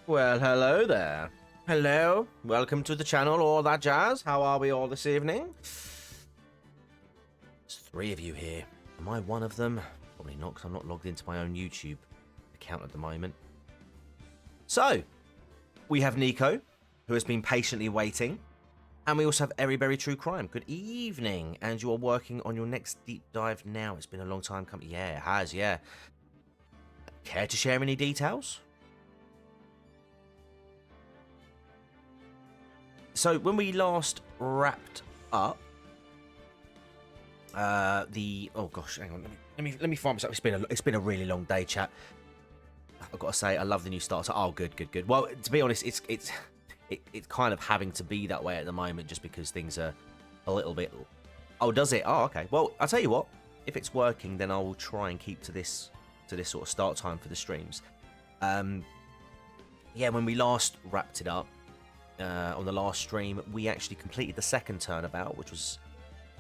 Well, hello there. Hello, welcome to the channel, all that jazz. How are we all this evening? There's three of you here. Am I one of them? Probably not, because I'm not logged into my own YouTube account at the moment. So, we have Nico, who has been patiently waiting. And we also have Everyberry True Crime. Good evening. And you are working on your next deep dive now. It's been a long time coming. Yeah, it has, yeah. Care to share any details? So when we last wrapped up oh gosh, hang on, let me find myself. It's been a really long day, chat. I've got to say, I love the new starter. Oh, good. Well, to be honest, it's kind of having to be that way at the moment, just because things are a little bit. Oh, does it? Oh, okay. Well, I'll tell you what. If it's working, then I will try and keep to this sort of start time for the streams. Yeah, when we last wrapped it up. On the last stream, we actually completed the second turnabout, which was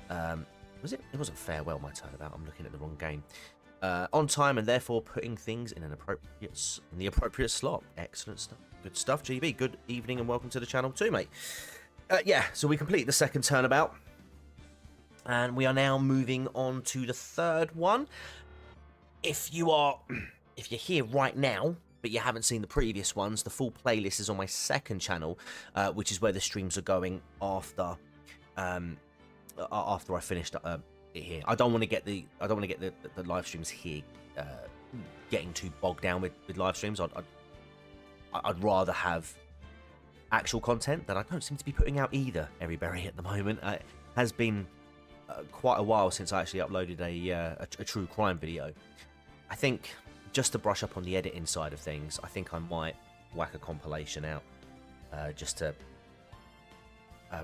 it? It wasn't farewell, my turnabout. I'm looking at the wrong game. On time, and therefore putting things in the appropriate slot. Excellent stuff. Good stuff, GB. Good evening and welcome to the channel too, mate. Yeah, so we completed the second turnabout, and we are now moving on to the third one. If you're here right now, but you haven't seen the previous ones, the full playlist is on my second channel, which is where the streams are going after I finished it here. I don't want to get the live streams here getting too bogged down with live streams. I'd rather have actual content that I don't seem to be putting out either. Everyberry at the moment. It has been quite a while since I actually uploaded a true crime video. I think, just to brush up on the editing side of things, I think I might whack a compilation out just to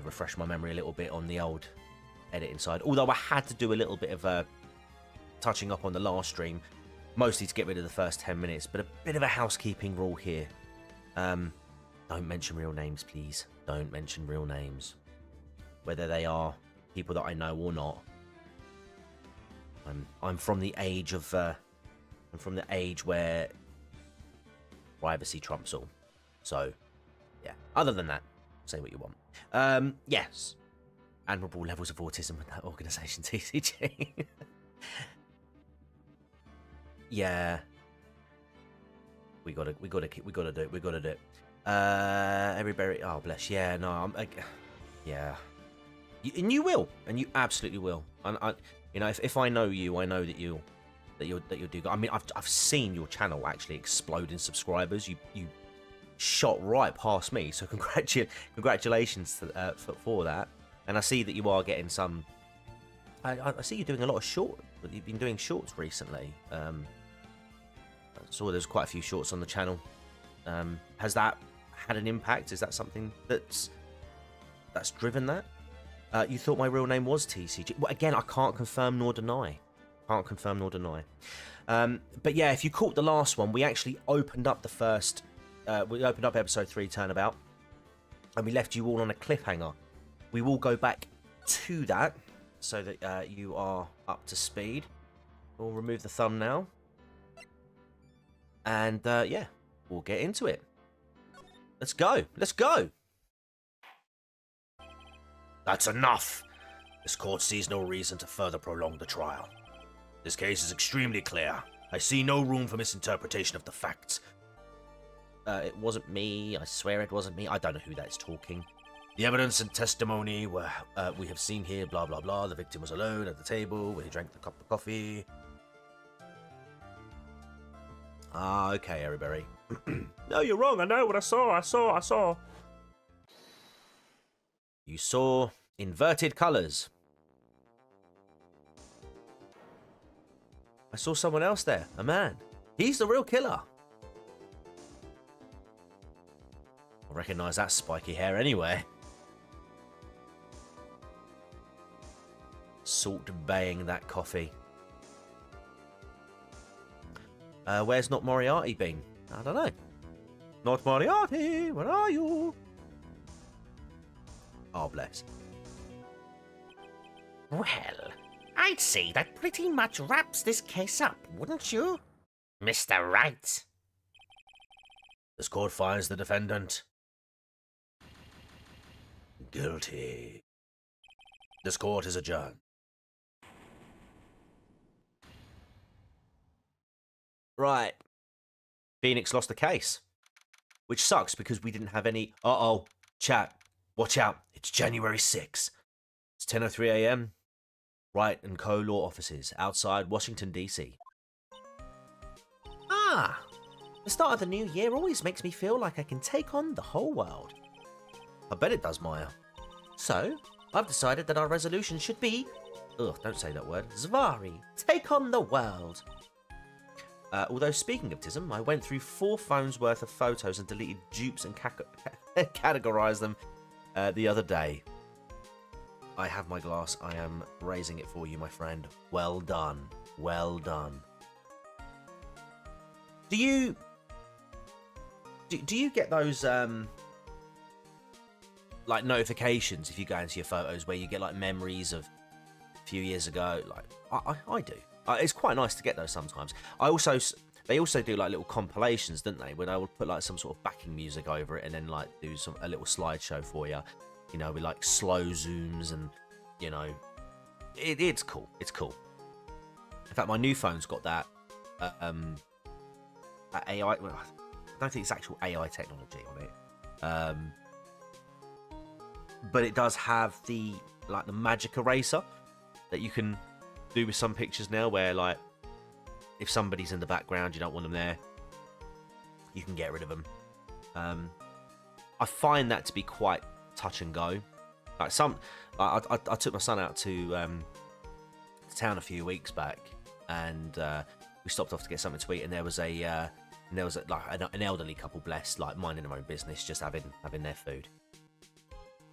refresh my memory a little bit on the old editing side. Although I had to do a little bit of touching up on the last stream, mostly to get rid of the first 10 minutes, but a bit of a housekeeping rule here. Don't mention real names, please. Don't mention real names. Whether they are people that I know or not. I'm from the age of... I'm from the age where privacy trumps all. So, yeah. Other than that, say what you want. Yes. Admirable levels of autism with that organisation, TCG. Yeah. We gotta do it. Everybody. Oh, bless. Yeah. No. Yeah. And you will, and you absolutely will. And if I know you, I know that you'll do. I mean, I've seen your channel actually explode in subscribers. You shot right past me, so congratulations for that. And I see that you are getting some. I see you doing a lot of shorts. You've been doing shorts recently. I saw there's quite a few shorts on the channel. Has that had an impact? Is that something that's driven that? You thought my real name was TCG. Well, again, I can't confirm nor deny. But yeah, if you caught the last one, we actually opened up we opened up episode 3 Turnabout, and we left you all on a cliffhanger. We will go back to that so that you are up to speed. We'll remove the thumbnail, and yeah, we'll get into it. Let's go. That's enough. This court sees no reason to further prolong the trial. This case is extremely clear. I see no room for misinterpretation of the facts. It wasn't me. I swear it wasn't me. I don't know who that is talking. The evidence and testimony we have seen here, blah, blah, blah. The victim was alone at the table where he drank the cup of coffee. Ah, okay, Everyberry. No, you're wrong. I know what I saw. You saw inverted colours. I saw someone else there, a man. He's the real killer. I recognise that spiky hair anyway. Salt baying that coffee. Where's Not Moriarty been? I don't know. Not Moriarty, where are you? Oh, bless. Well, I'd say that pretty much wraps this case up, wouldn't you, Mr. Wright? This court finds the defendant guilty. This court is adjourned. Right. Phoenix lost the case, which sucks because we didn't have any. Uh-oh, chat, watch out. It's January 6th. It's 10:03 a.m. Wright and Co. Law offices outside Washington, D.C. Ah, the start of the new year always makes me feel like I can take on the whole world. I bet it does, Maya. So, I've decided that our resolution should be, ugh, don't say that word, Zvari, take on the world. Although speaking of Tism, I went through 4 phones worth of photos and deleted dupes and categorized them the other day. I have my glass. I am raising it for you, my friend. Well done. Well done. Do you get those like notifications if you go into your photos where you get like memories of a few years ago? Like I do. It's quite nice to get those sometimes. They also do like little compilations, don't they? Where they will put like some sort of backing music over it and then like do a little slideshow for you. You know, with like slow zooms and, you know, it's cool. It's cool. In fact, my new phone's got that AI. Well, I don't think it's actual AI technology on it, but it does have the magic eraser that you can do with some pictures now, where like if somebody's in the background, you don't want them there, you can get rid of them. I find that to be quite touch and go. Like I took my son out to town a few weeks back, and we stopped off to get something to eat, and there was an elderly couple, blessed, like minding their own business, just having their food.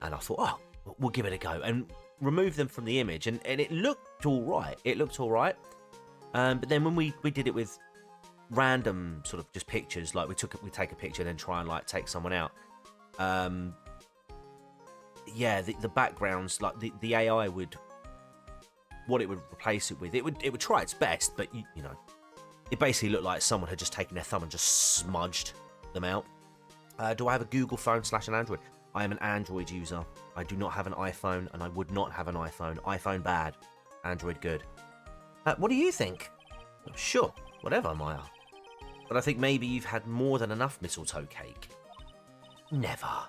And I thought, oh, we'll give it a go and remove them from the image, and it looked all right. But then when we did it with random sort of just pictures, like we take a picture and then try and like take someone out. Yeah, the backgrounds, like the AI would, what it would replace it with, it would try its best, but you know, it basically looked like someone had just taken their thumb and just smudged them out. Do I have a Google phone / an Android? I am an Android user. I do not have an iPhone, and I would not have an iPhone. iPhone bad, Android good. What do you think? Sure, whatever, Maya. But I think maybe you've had more than enough mistletoe cake. Never.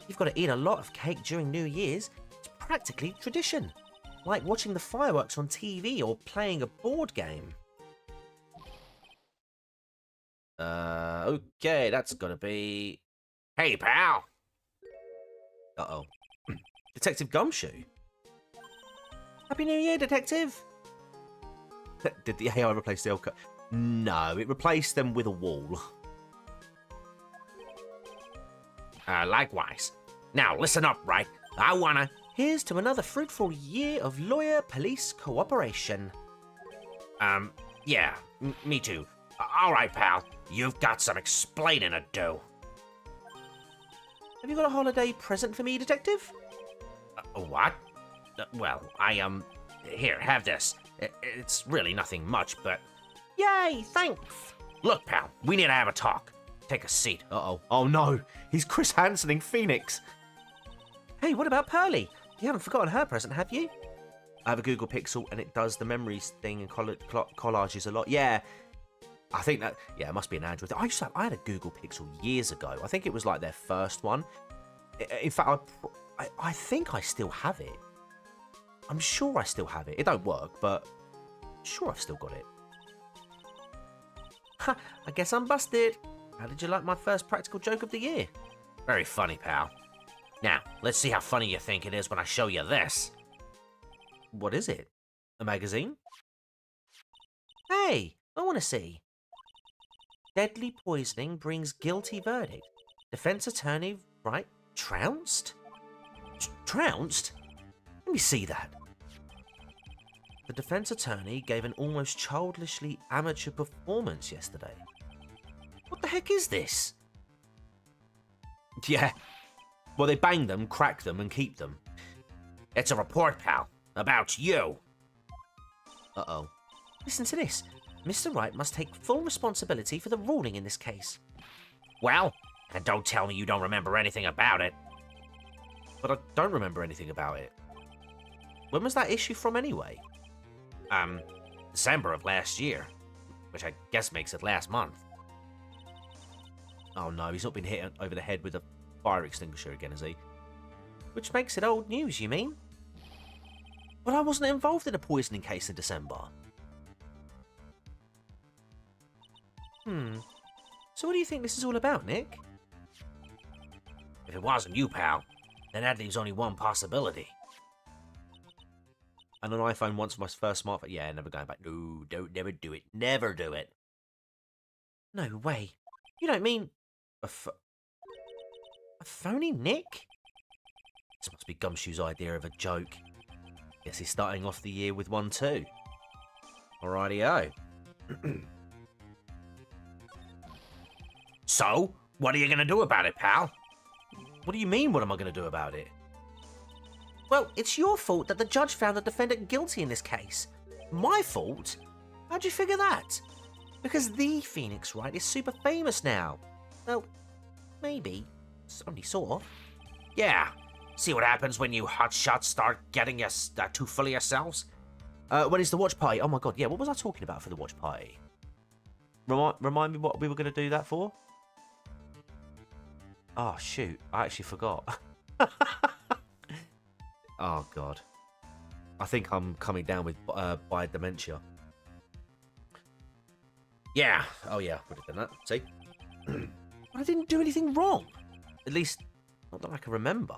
You've got to eat a lot of cake during New Year's. It's practically tradition. Like watching the fireworks on TV or playing a board game. Okay, that's gotta be... Hey, pal. Uh-oh. Detective Gumshoe. Happy New Year, Detective. Did the AI replace the old cut? No, it replaced them with a wall. Likewise. Now, listen up, right? I wanna... Here's to another fruitful year of lawyer-police cooperation. Yeah, me too. All right, pal. You've got some explaining to do. Have you got a holiday present for me, Detective? What? Well, Here, have this. It's really nothing much, but... Yay, thanks. Look, pal, we need to have a talk. Take a seat. Uh-oh. Oh, no. He's Chris Hansening Phoenix. Hey, what about Pearly? You haven't forgotten her present, have you? I have a Google Pixel, and it does the memories thing and collages a lot. Yeah. I think that... Yeah, it must be an Android. I had a Google Pixel years ago. I think it was like their first one. In fact, I think I still have it. I'm sure I still have it. It don't work, but I'm sure I've still got it. Ha! I guess I'm busted. How did you like my first practical joke of the year? Very funny, pal. Now, let's see how funny you think it is when I show you this. What is it? A magazine? Hey, I want to see. Deadly poisoning brings guilty verdict. Defense attorney, right, trounced? Trounced? Let me see that. The defense attorney gave an almost childishly amateur performance yesterday. What the heck is this? Yeah. Well, they bang them, crack them, and keep them. It's a report, pal, about you. Uh-oh. Listen to this. Mr. Wright must take full responsibility for the ruling in this case. Well, and don't tell me you don't remember anything about it. But I don't remember anything about it. When was that issue from anyway? December of last year, which I guess makes it last month. Oh no, he's not been hit over the head with a fire extinguisher again, has he? Which makes it old news, you mean? But I wasn't involved in a poisoning case in December. So what do you think this is all about, Nick? If it wasn't you, pal, then that leaves only one possibility. And an iPhone once my first smartphone. Yeah, never going back. No, don't never do it. Never do it. No way. You don't mean a phony Nick? This must be Gumshoe's idea of a joke. Guess he's starting off the year with one too. Alrighty-o. So, what are you gonna do about it, pal? What do you mean, what am I going to do about it? Well, it's your fault that the judge found the defendant guilty in this case. My fault? How'd you figure that? Because the Phoenix Wright is super famous now. Well, maybe. Only sort of. Yeah. See what happens when you hotshots start getting too full of yourselves? When it's the watch party. Oh my god, yeah, what was I talking about for the watch party? Remind me what we were going to do that for? Oh, shoot. I actually forgot. Oh, God. I think I'm coming down with by dementia. Yeah. Oh, yeah. Would have done that. See? I didn't do anything wrong. At least, not that I can remember.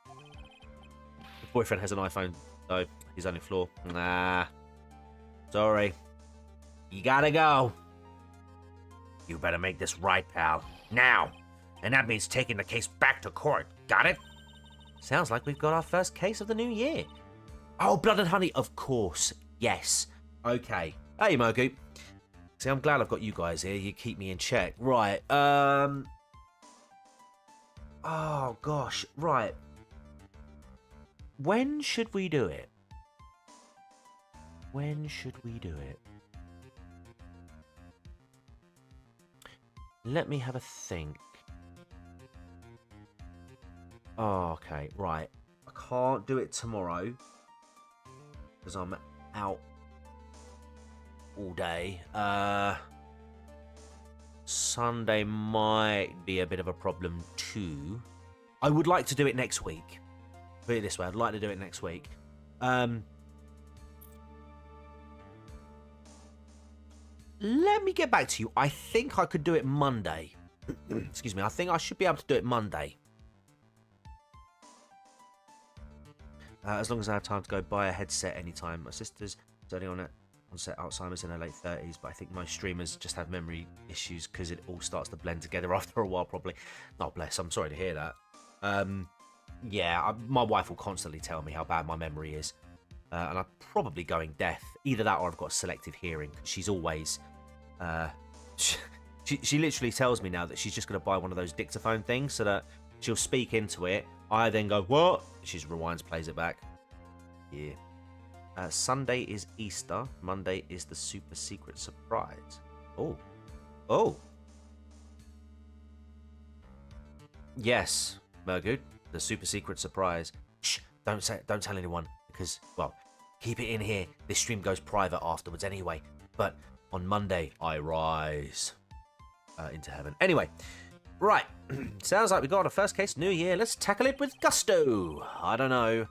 The boyfriend has an iPhone, so he's on the floor. Nah. Sorry. You gotta go. You better make this right, pal. Now. And that means taking the case back to court. Got it? Sounds like we've got our first case of the new year. Oh, Blood and Honey, of course. Yes. Okay. Hey, Mogoop. See, I'm glad I've got you guys here. You keep me in check. Right. Oh, gosh. Right. When should we do it? When should we do it? Let me have a think. Oh, okay, right. I can't do it tomorrow because I'm out all day. Sunday might be a bit of a problem too. I would like to do it next week. Put it this way, I'd like to do it next week. Let me get back to you. I think I could do it Monday. Excuse me. I think I should be able to do it Monday. As long as I have time to go buy a headset anytime. My sister's only on set Alzheimer's in her late 30s, but I think most streamers just have memory issues because it all starts to blend together after a while, probably. Not bless. I'm sorry to hear that. Yeah, my wife will constantly tell me how bad my memory is. And I'm probably going deaf. Either that or I've got selective hearing. She's always... she literally tells me now that she's just going to buy one of those dictaphone things so that she'll speak into it. I then go, what? She just rewinds, plays it back. Yeah. Sunday is Easter. Monday is the super secret surprise. Oh. Oh. Yes, Murgood. The super secret surprise. Shh. Don't tell anyone. Because, well, keep it in here. This stream goes private afterwards anyway. But on Monday, I rise into heaven. Anyway, right. Sounds like we got our first case, New Year. Let's tackle it with gusto. I don't know.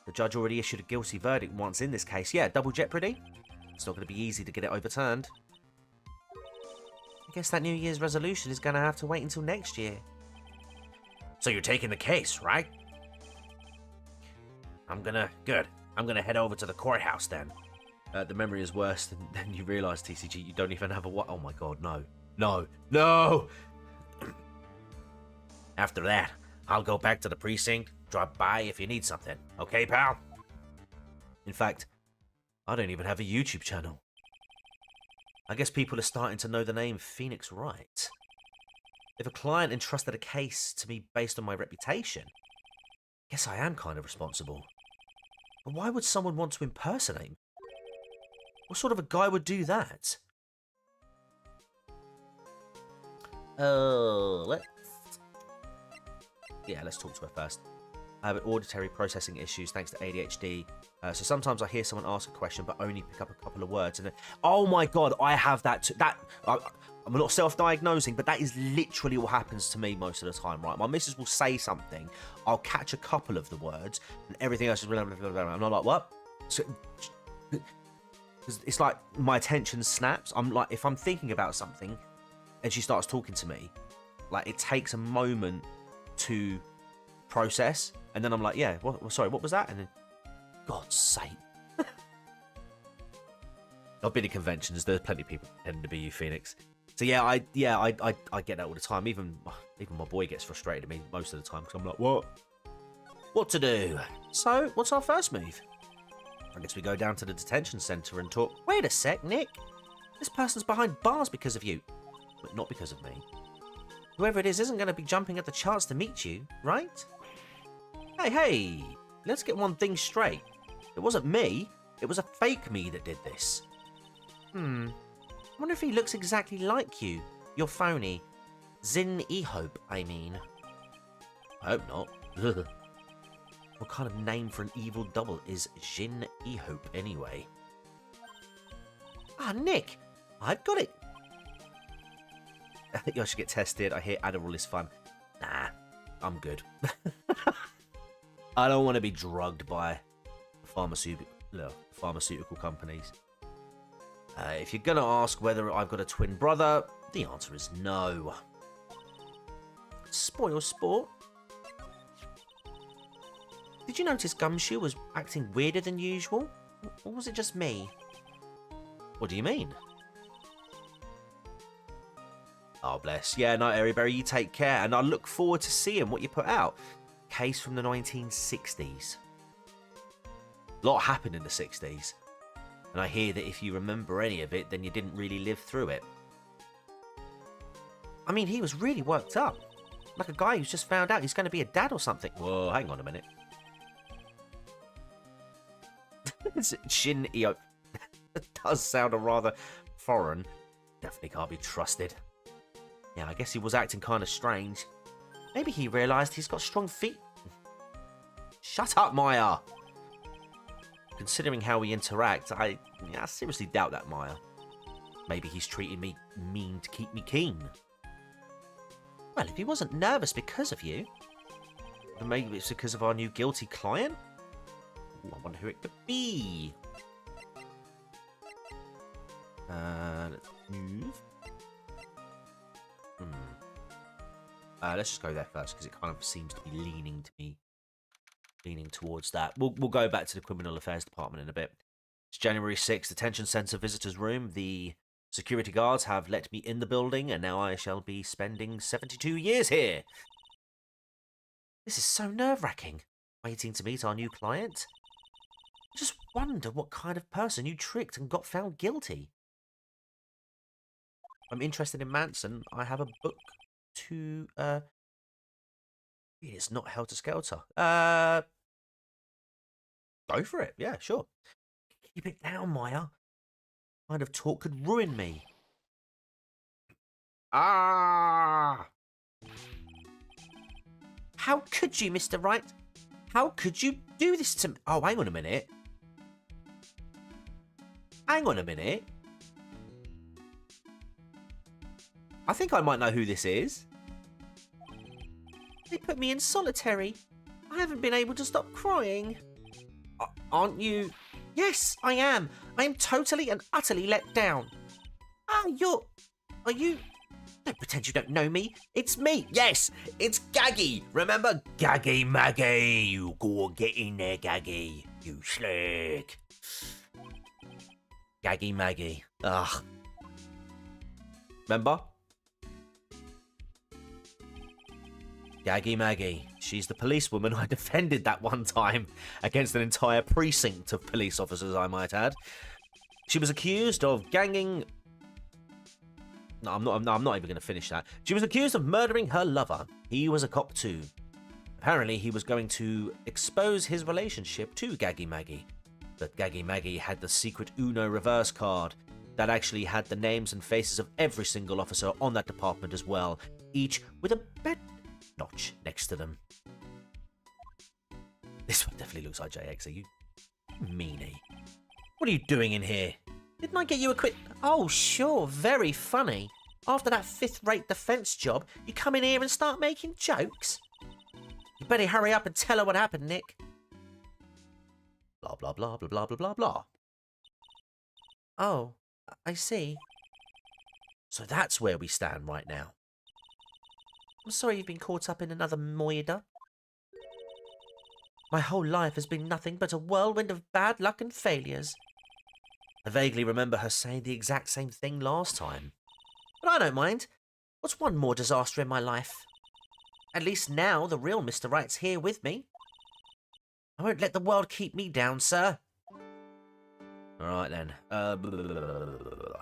The judge already issued a guilty verdict once in this case. Yeah, double jeopardy. It's not going to be easy to get it overturned. I guess that New Year's resolution is going to have to wait until next year. So you're taking the case, right? Good. I'm gonna head over to the courthouse then. The memory is worse than you realise, TCG. You don't even have a what? Oh my god, no. No. No! After that, I'll go back to the precinct, drop by if you need something. Okay, pal? In fact, I don't even have a YouTube channel. I guess people are starting to know the name Phoenix Wright. If a client entrusted a case to me based on my reputation, I guess I am kind of responsible. But why would someone want to impersonate me? What sort of a guy would do that? let's talk to her first. I have auditory processing issues thanks to ADHD. So sometimes I hear someone ask a question but only pick up a couple of words. And then, oh my god, I have that too. I'm not self-diagnosing, but that is literally what happens to me most of the time, right? My missus will say something, I'll catch a couple of the words, and everything else is blah, blah, blah, blah. I'm not like, what? So, it's like my attention snaps. I'm like, if I'm thinking about something and she starts talking to me, like it takes a moment to process, and then I'm like, yeah, sorry, what was that? And then, God's sake. I've been to conventions. There's plenty of people pretending to be you, Phoenix. So yeah, I get that all the time. Even my boy gets frustrated at me most of the time because I'm like, what to do? So what's our first move? I guess we go down to the detention center and talk. Wait a sec, Nick. This person's behind bars because of you, but not because of me. Whoever it is isn't going to be jumping at the chance to meet you, right? Hey, let's get one thing straight. It wasn't me. It was a fake me that did this. I wonder if he looks exactly like you. You're phony. Zin Ehope, I mean. I hope not. What kind of name for an evil double is Jin Ehope anyway? Ah, Nick! I've got it! I think I should get tested. I hear Adderall is fun. Nah, I'm good. I don't want to be drugged by pharmaceutical companies. If you're going to ask whether I've got a twin brother, the answer is no. Spoil sport. Did you notice Gumshoe was acting weirder than usual? Or was it just me? What do you mean? Oh, bless. Yeah, no, Airyberry, you take care. And I look forward to seeing what you put out. Case from the 1960s. A lot happened in the 60s. And I hear that if you remember any of it, then you didn't really live through it. I mean, he was really worked up. Like a guy who's just found out he's going to be a dad or something. Whoa, hang on a minute. Shin Eo. It does sound a rather foreign. Definitely can't be trusted. Yeah, I guess he was acting kind of strange. Maybe he realised he's got strong feet. Shut up, Maya! Considering how we interact, I seriously doubt that, Maya. Maybe he's treating me mean to keep me keen. Well, if he wasn't nervous because of you, then maybe it's because of our new guilty client? Ooh, I wonder who it could be. Let's move. Let's just go there first because it kind of seems to be leaning towards that. We'll go back to the Criminal Affairs Department in a bit. It's January 6th, Detention Center Visitors Room. The security guards have let me in the building, and now I shall be spending 72 years here. This is so nerve-wracking, waiting to meet our new client. I just wonder what kind of person you tricked and got found guilty. I'm interested in Manson. I have a book to, it's not Helter Skelter. Go for it. Yeah, sure. Keep it down, Maya. Kind of talk could ruin me. Ah! How could you, Mr. Wright? How could you do this to me? Oh, hang on a minute. Hang on a minute. I think I might know who this is. They put me in solitary. I haven't been able to stop crying. Aren't you? Yes, I am. I am totally and utterly let down. Are you? Don't pretend you don't know me. It's me. Yes, it's Gaggy. Remember? Gaggy Maggie. You go get in there, Gaggy. You slick. Gaggy Maggie. Ugh. Remember? Gaggy Maggie. She's the policewoman I defended that one time against an entire precinct of police officers, I might add. She was accused of ganging... No, I'm not even going to finish that. She was accused of murdering her lover. He was a cop too. Apparently, he was going to expose his relationship to Gaggy Maggie. But Gaggy Maggie had the secret Uno reverse card. that actually had the names and faces of every single officer on that department as well, each with a bed notch next to them. This one definitely looks like JX. Are you meanie? What are you doing in here? Didn't I get you a quick... Oh, sure, very funny. After that fifth-rate defense job, you come in here and start making jokes? You better hurry up and tell her what happened, Nick. Blah, blah, blah, blah, blah, blah, blah, blah. Oh, I see. So that's where we stand right now. I'm sorry you've been caught up in another moider. My whole life has been nothing but a whirlwind of bad luck and failures. I vaguely remember her saying the exact same thing last time. But I don't mind. What's one more disaster in my life? At least now the real Mr. Right's here with me. I won't let the world keep me down, sir. Alright then. I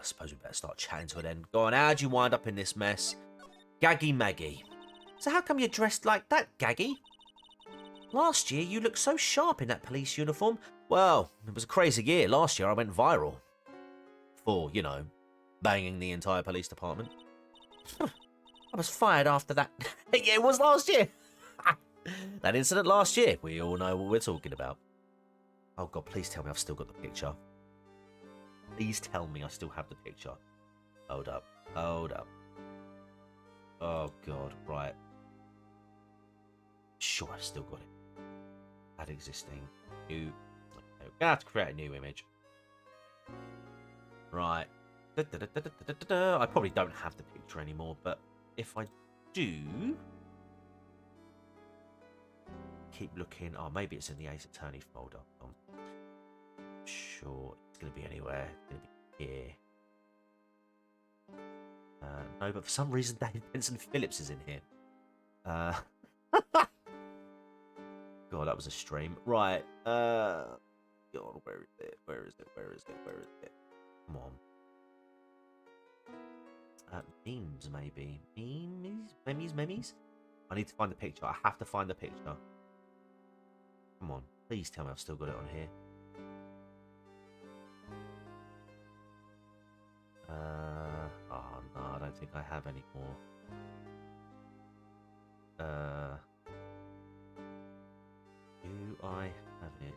suppose we better start chatting to her then. Go on, how'd you wind up in this mess? Gaggy Maggie. So how come you're dressed like that, Gaggy? Last year you looked so sharp in that police uniform. Well, it was a crazy year. Last year I went viral. For, you know, banging the entire police department. I was fired after that. Yeah, it was last year. That incident last year. We all know what we're talking about. Oh God, please tell me I've still got the picture. Please tell me I still have the picture. Hold up. Hold up. Oh God, right. Sure, I've still got it. Add existing. New. Okay, we're going to have to create a new image. Right. I probably don't have the picture anymore, but if I do... Keep looking. Oh, maybe it's in the Ace Attorney folder. Sure, it's going to be anywhere. It's going to be here. No, but for some reason Dave Benson Phillips is in here. God, that was a stream. Right. God, where is it? Where is it? Where is it? Where is it? Come on. Memes, maybe. Memes? I need to find the picture. I have to find the picture. Come on. Please tell me I've still got it on here. Oh no, I don't think I have any more. Do I have it?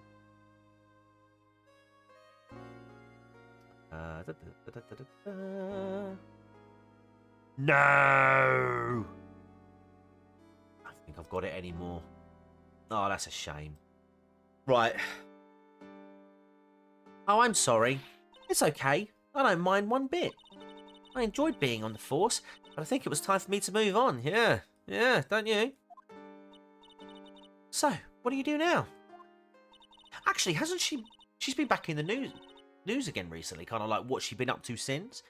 No! I don't think I've got it anymore. Oh, that's a shame. Right. Oh, I'm sorry. It's okay. I don't mind one bit. I enjoyed being on the force, but I think it was time for me to move on. Yeah, don't you? So, what do you do now? Actually, hasn't she's been back in the news again recently, kind of like what she's been up to since.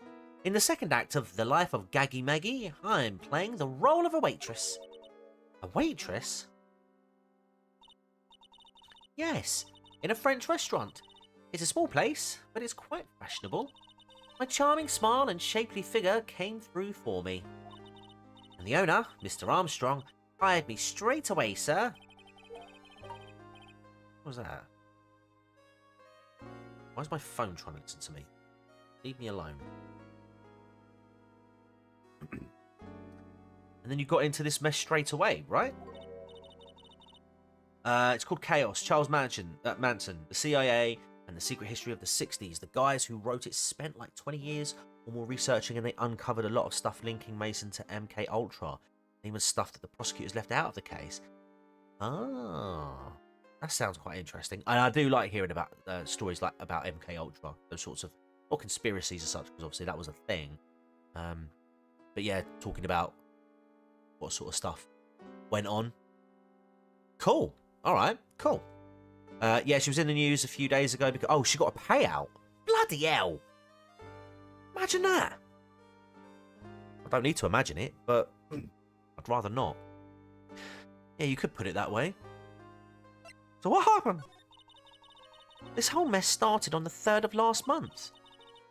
In the second act of The Life of Gaggy Maggie, I'm playing the role of a waitress. A waitress? Yes, in a French restaurant. It's a small place, but it's quite fashionable. My charming smile and shapely figure came through for me. And the owner, Mr. Armstrong, hired me straight away, sir. What was that? Why is my phone trying to listen to me? Leave me alone. And then you got into this mess straight away, right? It's called Chaos. Charles Manson, the CIA, and the Secret History of the 60s. The guys who wrote it spent like 20 years or more researching, and they uncovered a lot of stuff linking Mason to MK Ultra. Even stuff that the prosecutors left out of the case. Ah, that sounds quite interesting. And I do like hearing about stories like about MK Ultra, those sorts of, or conspiracies as such, because obviously that was a thing. But yeah, talking about what sort of stuff went on. Cool. All right. Cool. Yeah, she was in the news a few days ago because she got a payout. Bloody hell! Imagine that. I don't need to imagine it, but I'd rather not. Yeah, you could put it that way. So what happened? This whole mess started on the 3rd of last month,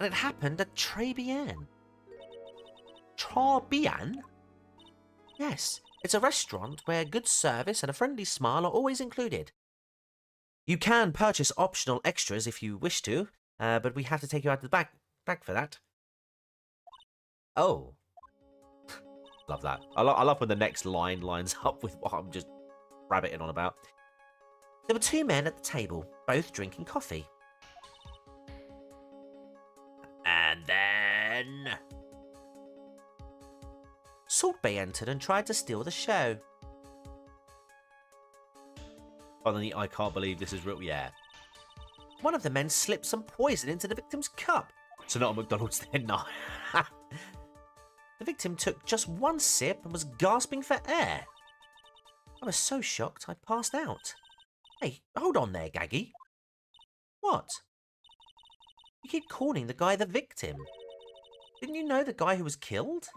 and it happened at Tribulations. Tribulations? Yes, it's a restaurant where good service and a friendly smile are always included. You can purchase optional extras if you wish to, but we have to take you out to the back. bag for that. Oh. Love that. I love when the next line lines up with what I'm just rabbiting on about. There were two men at the table, both drinking coffee. And then... Salt Bay entered and tried to steal the show. Finally, I can't believe this is real. Yeah. One of the men slipped some poison into the victim's cup. So not a McDonald's then, no. The victim took just one sip and was gasping for air. I was so shocked I passed out. Hey, hold on there, Gaggy. What? You keep calling the guy the victim. Didn't you know the guy who was killed?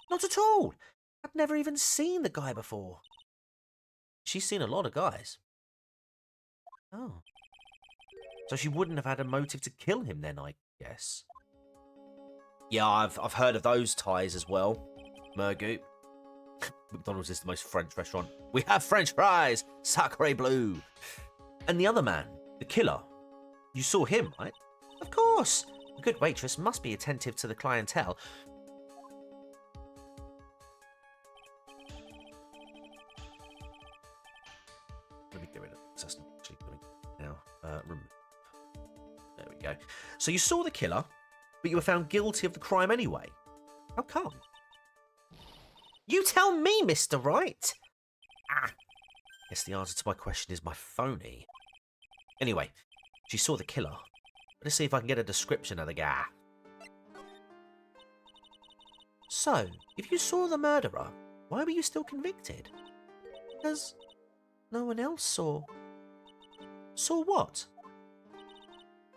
Not at all. I'd never even seen the guy before. She's seen a lot of guys. Oh. So she wouldn't have had a motive to kill him then, I guess. Yeah, I've heard of those ties as well. Mergoop. McDonald's is the most French restaurant. We have French fries! Sacre bleu! And the other man, the killer. You saw him, right? Of course! A good waitress must be attentive to the clientele. Let me get rid of this. That's not actually doing it now. Remove. There we go. So you saw the killer, but you were found guilty of the crime anyway. How come? You tell me, Mr. Right. Ah. Guess the answer to my question is my phony. Anyway, she saw the killer. Let's see if I can get a description of the guy. So, if you saw the murderer, why were you still convicted? Because no one else saw. Saw what?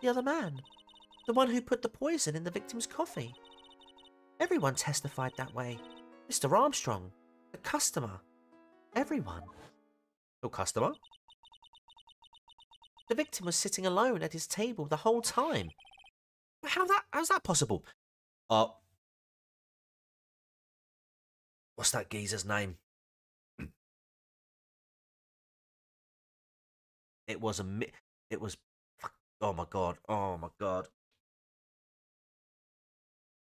The other man. The one who put the poison in the victim's coffee. Everyone testified that way. Mr. Armstrong, the customer, everyone. Your customer? The victim was sitting alone at his table the whole time. How's that possible? What's that geezer's name? It was, oh my god.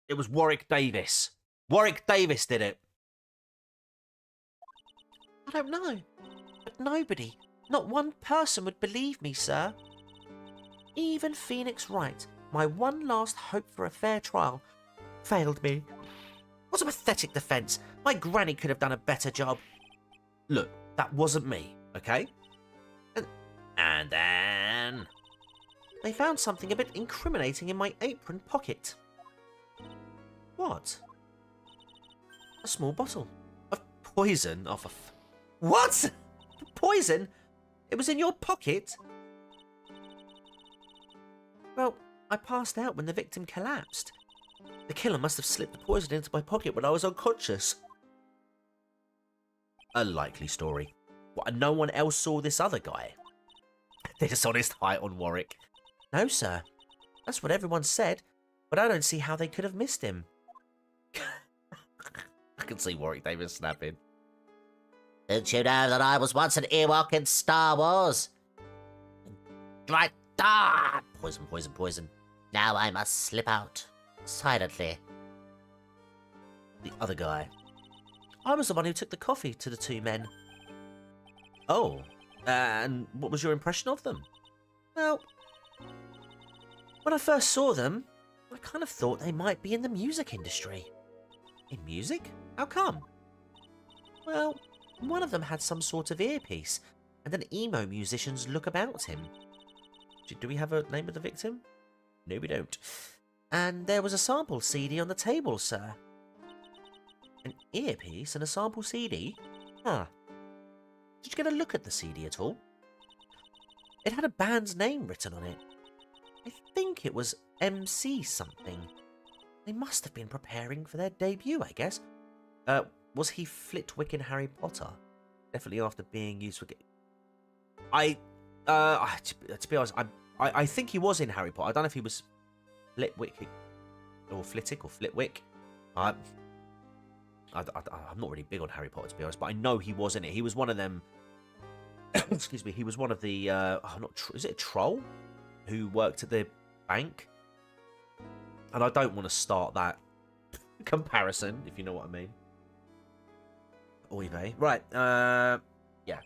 It was Warwick Davis. Warwick Davis did it. I don't know, but nobody, not one person would believe me, sir. Even Phoenix Wright, my one last hope for a fair trial, failed me. What a pathetic defence. My granny could have done a better job. Look, that wasn't me, okay? And then... They found something a bit incriminating in my apron pocket. What? A small bottle of poison off of... What? Poison? It was in your pocket? Well, I passed out when the victim collapsed. The killer must have slipped the poison into my pocket when I was unconscious. A likely story. What, and no one else saw this other guy? Dishonest height on Warwick. No, sir. That's what everyone said, but I don't see how they could have missed him. I can see Warwick Davis snapping. Didn't you know that I was once an Ewok in Star Wars? Right, poison, poison, poison. Now I must slip out, silently. The other guy. I was the one who took the coffee to the two men. Oh, and what was your impression of them? Well, when I first saw them, I kind of thought they might be in the music industry. In music? How come? Well, one of them had some sort of earpiece, and an emo musician's look about him. Do we have a name of the victim? No, we don't. And there was a sample CD on the table, sir. An earpiece and a sample CD? Huh. Did you get a look at the CD at all? It had a band's name written on it. I think it was MC something. They must have been preparing for their debut, I guess. Was he Flitwick in Harry Potter? Definitely after being used for... to be honest, I think he was in Harry Potter. I don't know if he was Flitwick or Flitwick or Flitwick. I'm not really big on Harry Potter, to be honest, but I know he was in it. He was one of them... excuse me, he was one of the... is it a troll? Who worked at the bank? And I don't want to start that comparison, if you know what I mean. Oy vey. Right, yeah.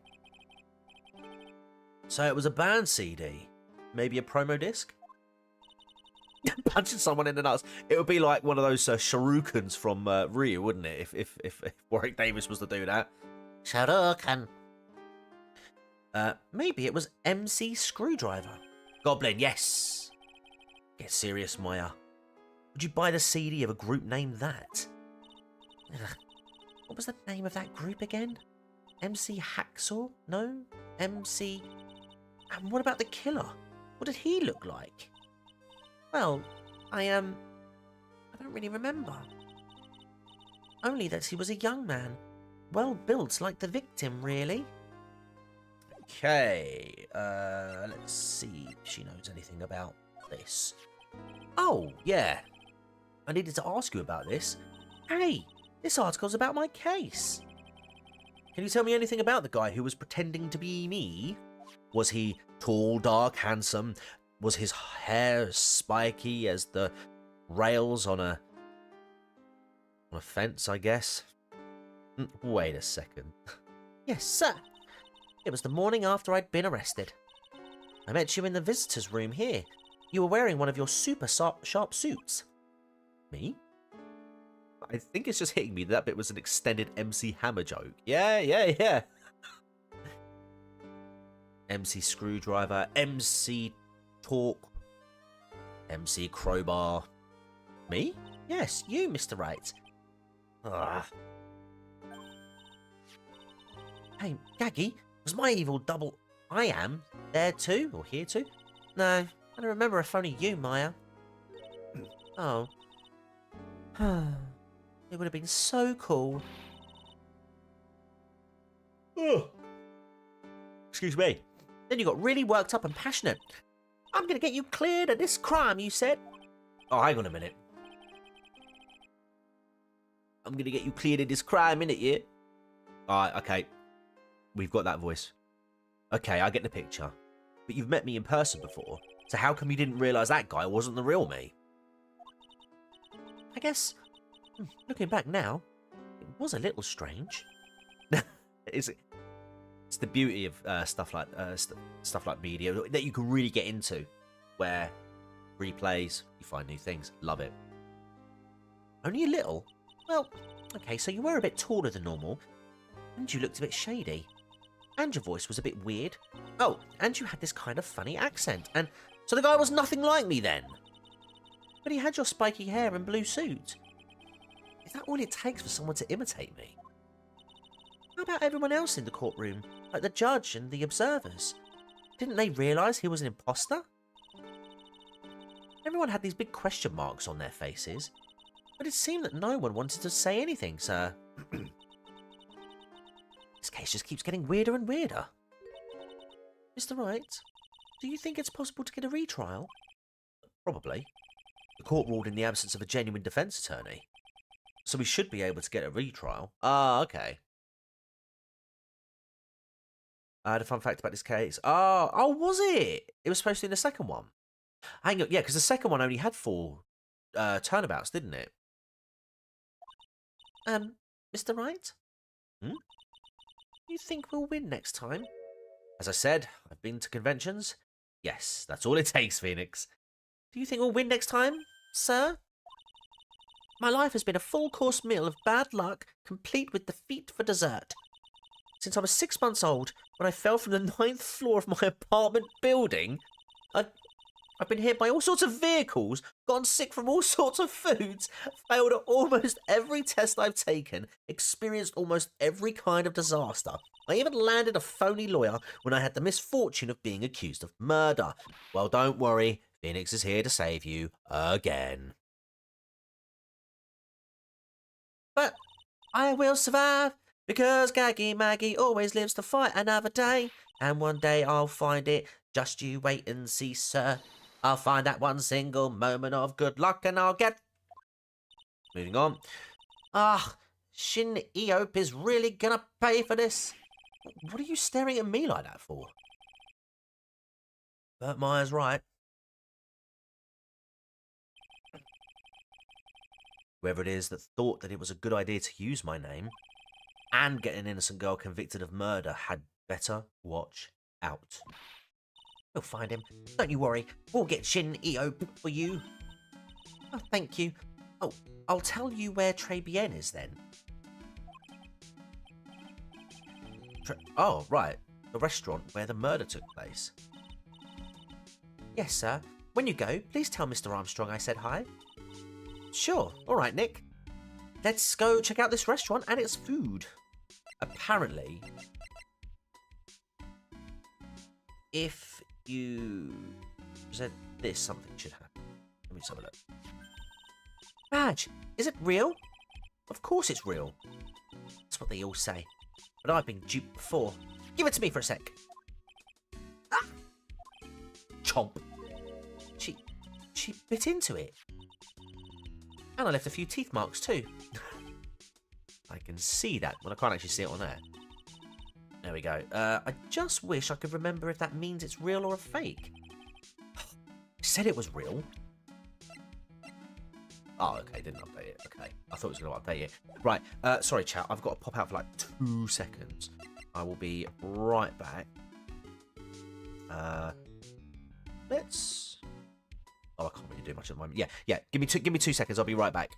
So it was a band CD. Maybe a promo disc? Punching someone in the nuts. It would be like one of those shurikens from Ryu, wouldn't it? If Warwick Davis was to do that. Shuriken. Maybe it was MC Screwdriver. Goblin, yes. Get serious, Maya. Would you buy the CD of a group named that? Ugh. What was the name of that group again? MC Hacksaw? No? MC... And what about the killer? What did he look like? Well, I don't really remember. Only that he was a young man. Well built like the victim, really. Okay, let's see if she knows anything about this. Oh, yeah. I needed to ask you about this. Hey, this article's about my case. Can you tell me anything about the guy who was pretending to be me? Was he tall, dark, handsome? Was his hair spiky as the rails on a fence, I guess? Wait a second. Yes, sir. It was the morning after I'd been arrested. I met you in the visitor's room here. You were wearing one of your super sharp suits. Me? I think it's just hitting me that bit was an extended MC Hammer joke. Yeah. MC Screwdriver, MC Talk, MC Crowbar. Me? Yes, you, Mr. Right. Ugh. Hey, Gaggy, was my evil double I am there too, or here too? No, I don't remember if only you, Maya. Oh. It would have been so cool. Oh. Excuse me. Then you got really worked up and passionate. I'm going to get you cleared of this crime, you said. Oh, hang on a minute. I'm going to get you cleared of this crime, innit, yeah? Alright, okay. We've got that voice. Okay, I get the picture. But you've met me in person before, so how come you didn't realise that guy wasn't the real me? I guess, looking back now, it was a little strange. It's the beauty of stuff like media that you can really get into, where replays, you find new things. Love it. Only a little? Well, okay, so you were a bit taller than normal, and you looked a bit shady. And your voice was a bit weird. Oh, and you had this kind of funny accent. And so the guy was nothing like me then. But he had your spiky hair and blue suit. Is that all it takes for someone to imitate me? How about everyone else in the courtroom? Like the judge and the observers? Didn't they realise he was an imposter? Everyone had these big question marks on their faces. But it seemed that no one wanted to say anything, sir. This case just keeps getting weirder and weirder. Mr. Wright, do you think it's possible to get a retrial? Probably. The court ruled in the absence of a genuine defence attorney. So we should be able to get a retrial. Ah, okay. I had a fun fact about this case. Oh, was it? It was supposed to be in the second one. Hang on, yeah, because the second one only had 4 turnabouts, didn't it? Mr. Wright? You think we'll win next time? As I said, I've been to conventions. Yes, that's all it takes, Phoenix. Do you think we'll win next time, sir? My life has been a full-course meal of bad luck, complete with defeat for dessert. Since I was 6 months old, when I fell from the 9th floor of my apartment building, I've been hit by all sorts of vehicles, gotten sick from all sorts of foods, failed at almost every test I've taken, experienced almost every kind of disaster. I even landed a phony lawyer when I had the misfortune of being accused of murder. Well, don't worry, Phoenix is here to save you again. But I will survive, because Gaggy Maggie always lives to fight another day. And one day I'll find it, just you wait and see, sir. I'll find that one single moment of good luck and I'll get... Moving on. Shin Eop is really gonna pay for this. What are you staring at me like that for? Bert Myers right. Whoever it is that thought that it was a good idea to use my name and get an innocent girl convicted of murder had better watch out. We'll find him. Don't you worry. We'll get Shin Eo for you. Oh, thank you. Oh, I'll tell you where Tribien is then. Oh, right. The restaurant where the murder took place. Yes, sir. When you go, please tell Mr. Armstrong I said hi. Sure. All right, Nick. Let's go check out this restaurant and its food. Apparently, if you present this, something should happen. Let me just have a look. Badge, is it real? Of course it's real. That's what they all say. But I've been duped before. Give it to me for a sec. Ah! Chomp. She bit into it. And I left a few teeth marks too. I can see that, but I can't actually see it on there. There we go. I just wish I could remember if that means it's real or a fake. It said it was real. Oh, okay, didn't update it. Okay, I thought it was going to update it. Right, sorry chat, I've got to pop out for like 2 seconds. I will be right back. Let's... Oh, I can't really do much at the moment. Yeah, give me 2 seconds, I'll be right back.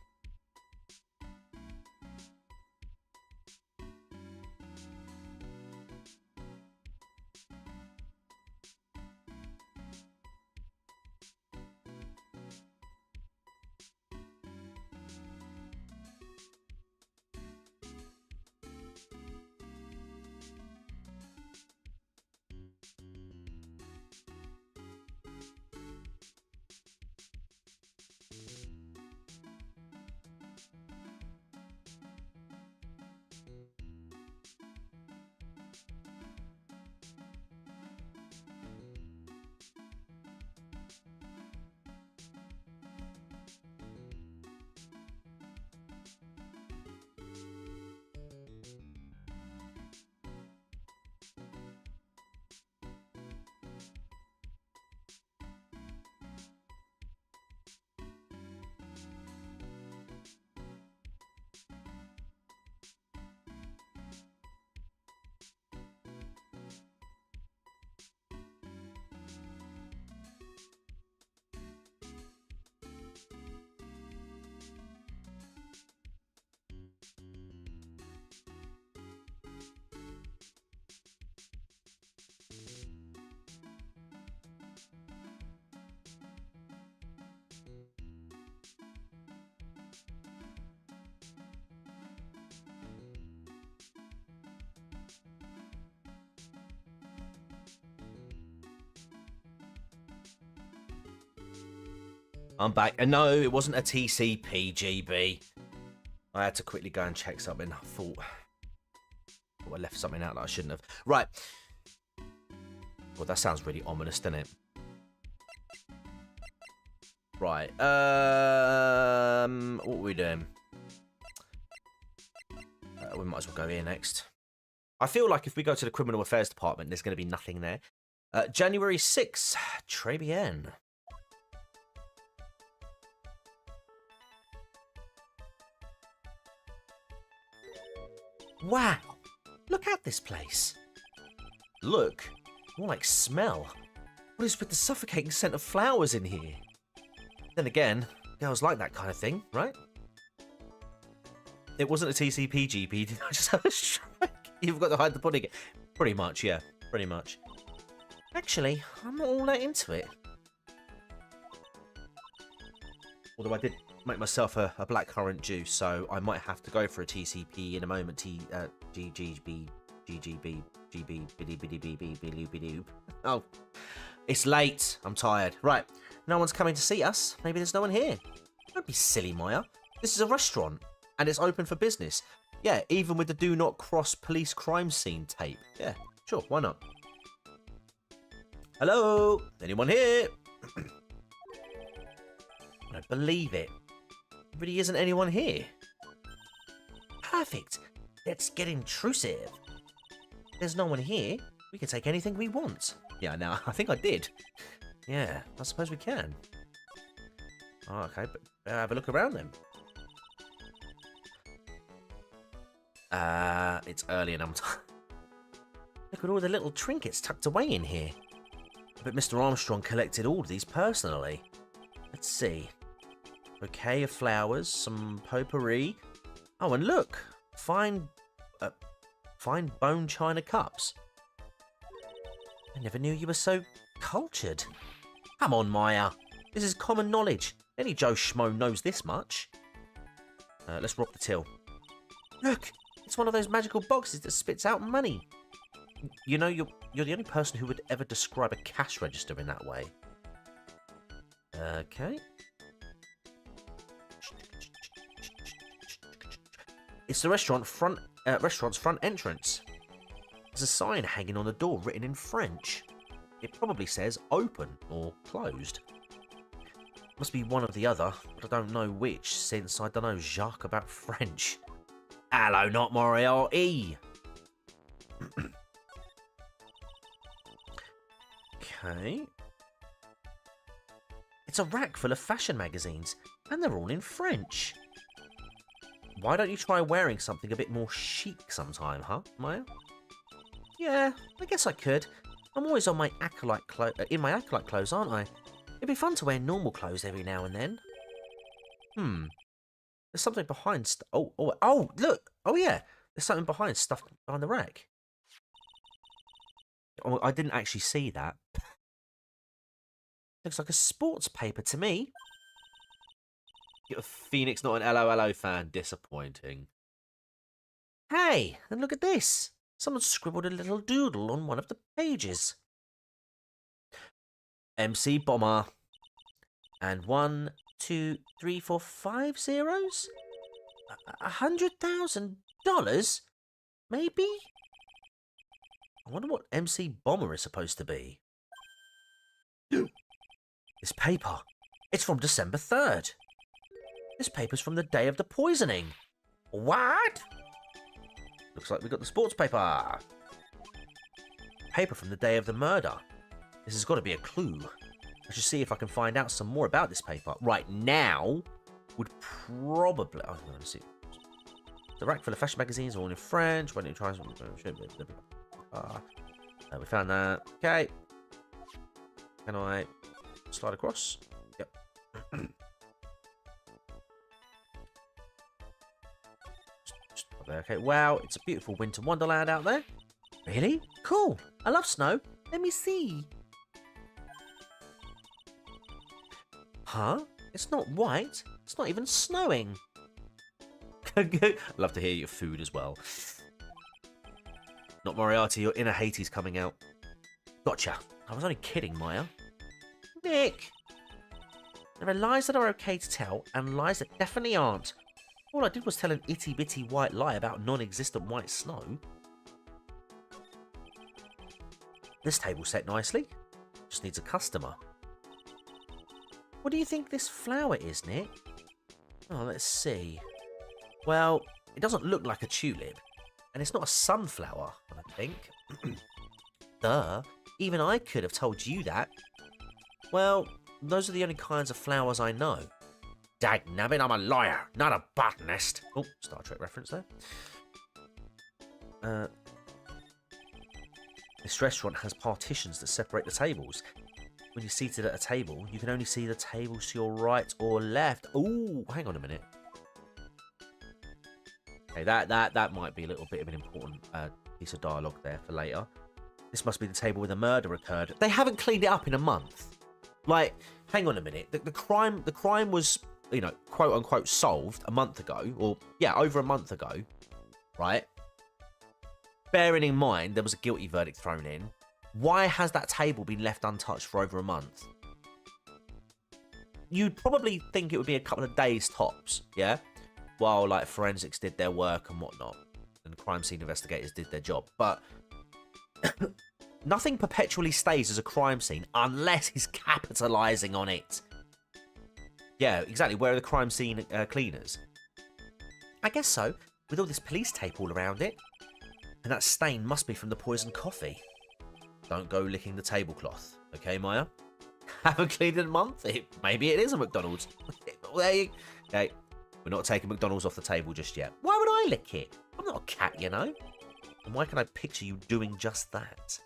I'm back. And no, it wasn't a TCP GB. I had to quickly go and check something. I thought I left something out that I shouldn't have. Right. Well, that sounds really ominous, doesn't it? Right. What are we doing? We might as well go here next. I feel like if we go to the Criminal Affairs Department, there's going to be nothing there. January 6th, Tribien. Wow, look at this place. Look, more like smell. What is with the suffocating scent of flowers in here? Then again, girls like that kind of thing, right? It wasn't a TCP GP, did I just have a strike? You've got to hide the pudding. Pretty much, yeah, pretty much. Actually, I'm not all that into it. Although I did make myself a blackcurrant juice, so I might have to go for a TCP in a moment. GGB, GGB, GB, biddy biddy biddy biddy biddy. Oh, it's late. I'm tired. Right, no one's coming to see us. Maybe there's no one here. Don't be silly, Maya. This is a restaurant, and it's open for business. Yeah, even with the do not cross police crime scene tape. Yeah, sure, why not? Hello? Anyone here? I don't believe it. There really isn't anyone here. Perfect. Let's get intrusive. There's no one here. We can take anything we want. Yeah, now I think I did. Yeah, I suppose we can. Oh, okay, but have a look around then. It's early and I'm tired. Look at all the little trinkets tucked away in here. But Mr. Armstrong collected all of these personally. Let's see. Bouquet of flowers, some potpourri. Oh, and look! Fine bone china cups. I never knew you were so cultured. Come on, Maya. This is common knowledge. Any Joe Schmo knows this much. Let's rob the till. Look! It's one of those magical boxes that spits out money. You know, you're the only person who would ever describe a cash register in that way. Okay. It's the restaurant's front entrance. There's a sign hanging on the door written in French. It probably says open or closed. Must be one or the other, but I don't know which, since I don't know Jacques about French. Hello, not Moriarty. Okay. It's a rack full of fashion magazines, and they're all in French. Why don't you try wearing something a bit more chic sometime, huh, Maya? Yeah, I guess I could. I'm always on my acolyte in my acolyte clothes, aren't I? It'd be fun to wear normal clothes every now and then. There's something behind oh, look! Oh yeah, there's something behind stuff behind the rack. Oh, I didn't actually see that. Looks like a sports paper to me. You're a Phoenix, not an LOLO fan. Disappointing. Hey, and look at this. Someone scribbled a little doodle on one of the pages. MC Bomber. And 1, 2, 3, 4, 5 zeros? $100,000? Maybe? I wonder what MC Bomber is supposed to be. This paper. It's from December 3rd. This paper's from the day of the poisoning. What? Looks like we got the sports paper. Paper from the day of the murder. This has got to be a clue. I should see if I can find out some more about this paper. Right now would probably... Oh, let's see. The rack full of fashion magazines, all in French. When you try some... we found that. Okay. Can I slide across? Yep. Okay, wow, it's a beautiful winter wonderland out there. Really? Cool. I love snow. Let me see. Huh? It's not white. It's not even snowing. Love to hear your food as well. Not Moriarty, your inner Hades coming out. Gotcha. I was only kidding, Maya. Nick! There are lies that are okay to tell, and lies that definitely aren't. All I did was tell an itty-bitty white lie about non-existent white snow. This table's set nicely. Just needs a customer. What do you think this flower is, Nick? Oh, let's see. Well, it doesn't look like a tulip. And it's not a sunflower, I think. Duh. Even I could have told you that. Well, those are the only kinds of flowers I know. Dagnabbit, I'm a lawyer, not a botanist. Oh, Star Trek reference there. This restaurant has partitions that separate the tables. When you're seated at a table, you can only see the tables to your right or left. Ooh, hang on a minute. Okay, that might be a little bit of an important piece of dialogue there for later. This must be the table where the murder occurred. They haven't cleaned it up in a month. Like, hang on a minute. The crime was, you know, quote unquote solved a month ago, or yeah, over a month ago, right? Bearing in mind there was a guilty verdict thrown in. Why has that table been left untouched for over a month? You'd probably think it would be a couple of days tops, yeah? While like forensics did their work and whatnot, and crime scene investigators did their job. But nothing perpetually stays as a crime scene unless he's capitalizing on it. Yeah, exactly. Where are the crime scene cleaners? I guess so, with all this police tape all around it. And that stain must be from the poisoned coffee. Don't go licking the tablecloth, okay, Maya? Haven't cleaned in a month? Maybe it is a McDonald's. There you... Okay, we're not taking McDonald's off the table just yet. Why would I lick it? I'm not a cat, you know. And why can I picture you doing just that?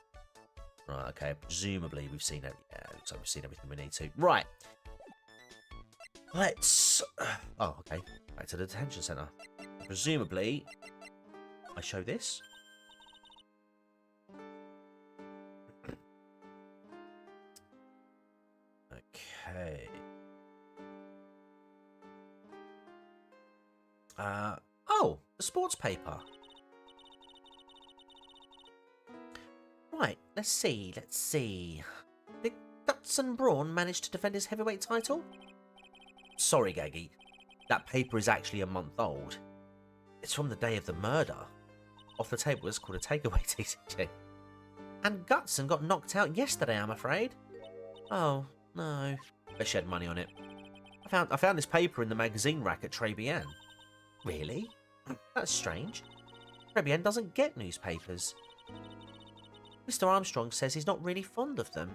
Right, okay. Presumably we've seen it. Yeah, looks like we've seen everything we need to. Right. Let's... Oh, okay. Back to the detention centre. Presumably, I show this. Okay. Oh, the sports paper. Right, let's see. Did Gutson Braun manage to defend his heavyweight title? Sorry, Gaggy. That paper is actually a month old. It's from the day of the murder. Off the table, it's called a takeaway TCG. And Gutson got knocked out yesterday, I'm afraid. Oh, no. They shed money on it. I found this paper in the magazine rack at Tribulations. Really? That's strange. Tribulations doesn't get newspapers. Mr. Armstrong says he's not really fond of them.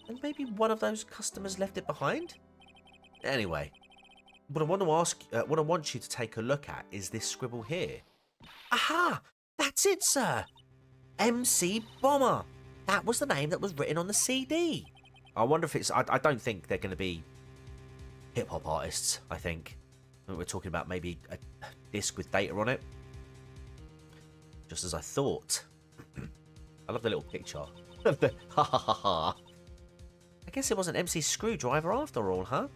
And maybe one of those customers left it behind? Anyway, what I want you to take a look at is this scribble here. Aha! That's it, sir! MC Bomber! That was the name that was written on the CD. I wonder if it's... I don't think they're going to be hip-hop artists, I think. We're talking about maybe a disc with data on it. Just as I thought. I love the little picture. Ha ha ha ha. I guess it wasn't MC Screwdriver after all, huh?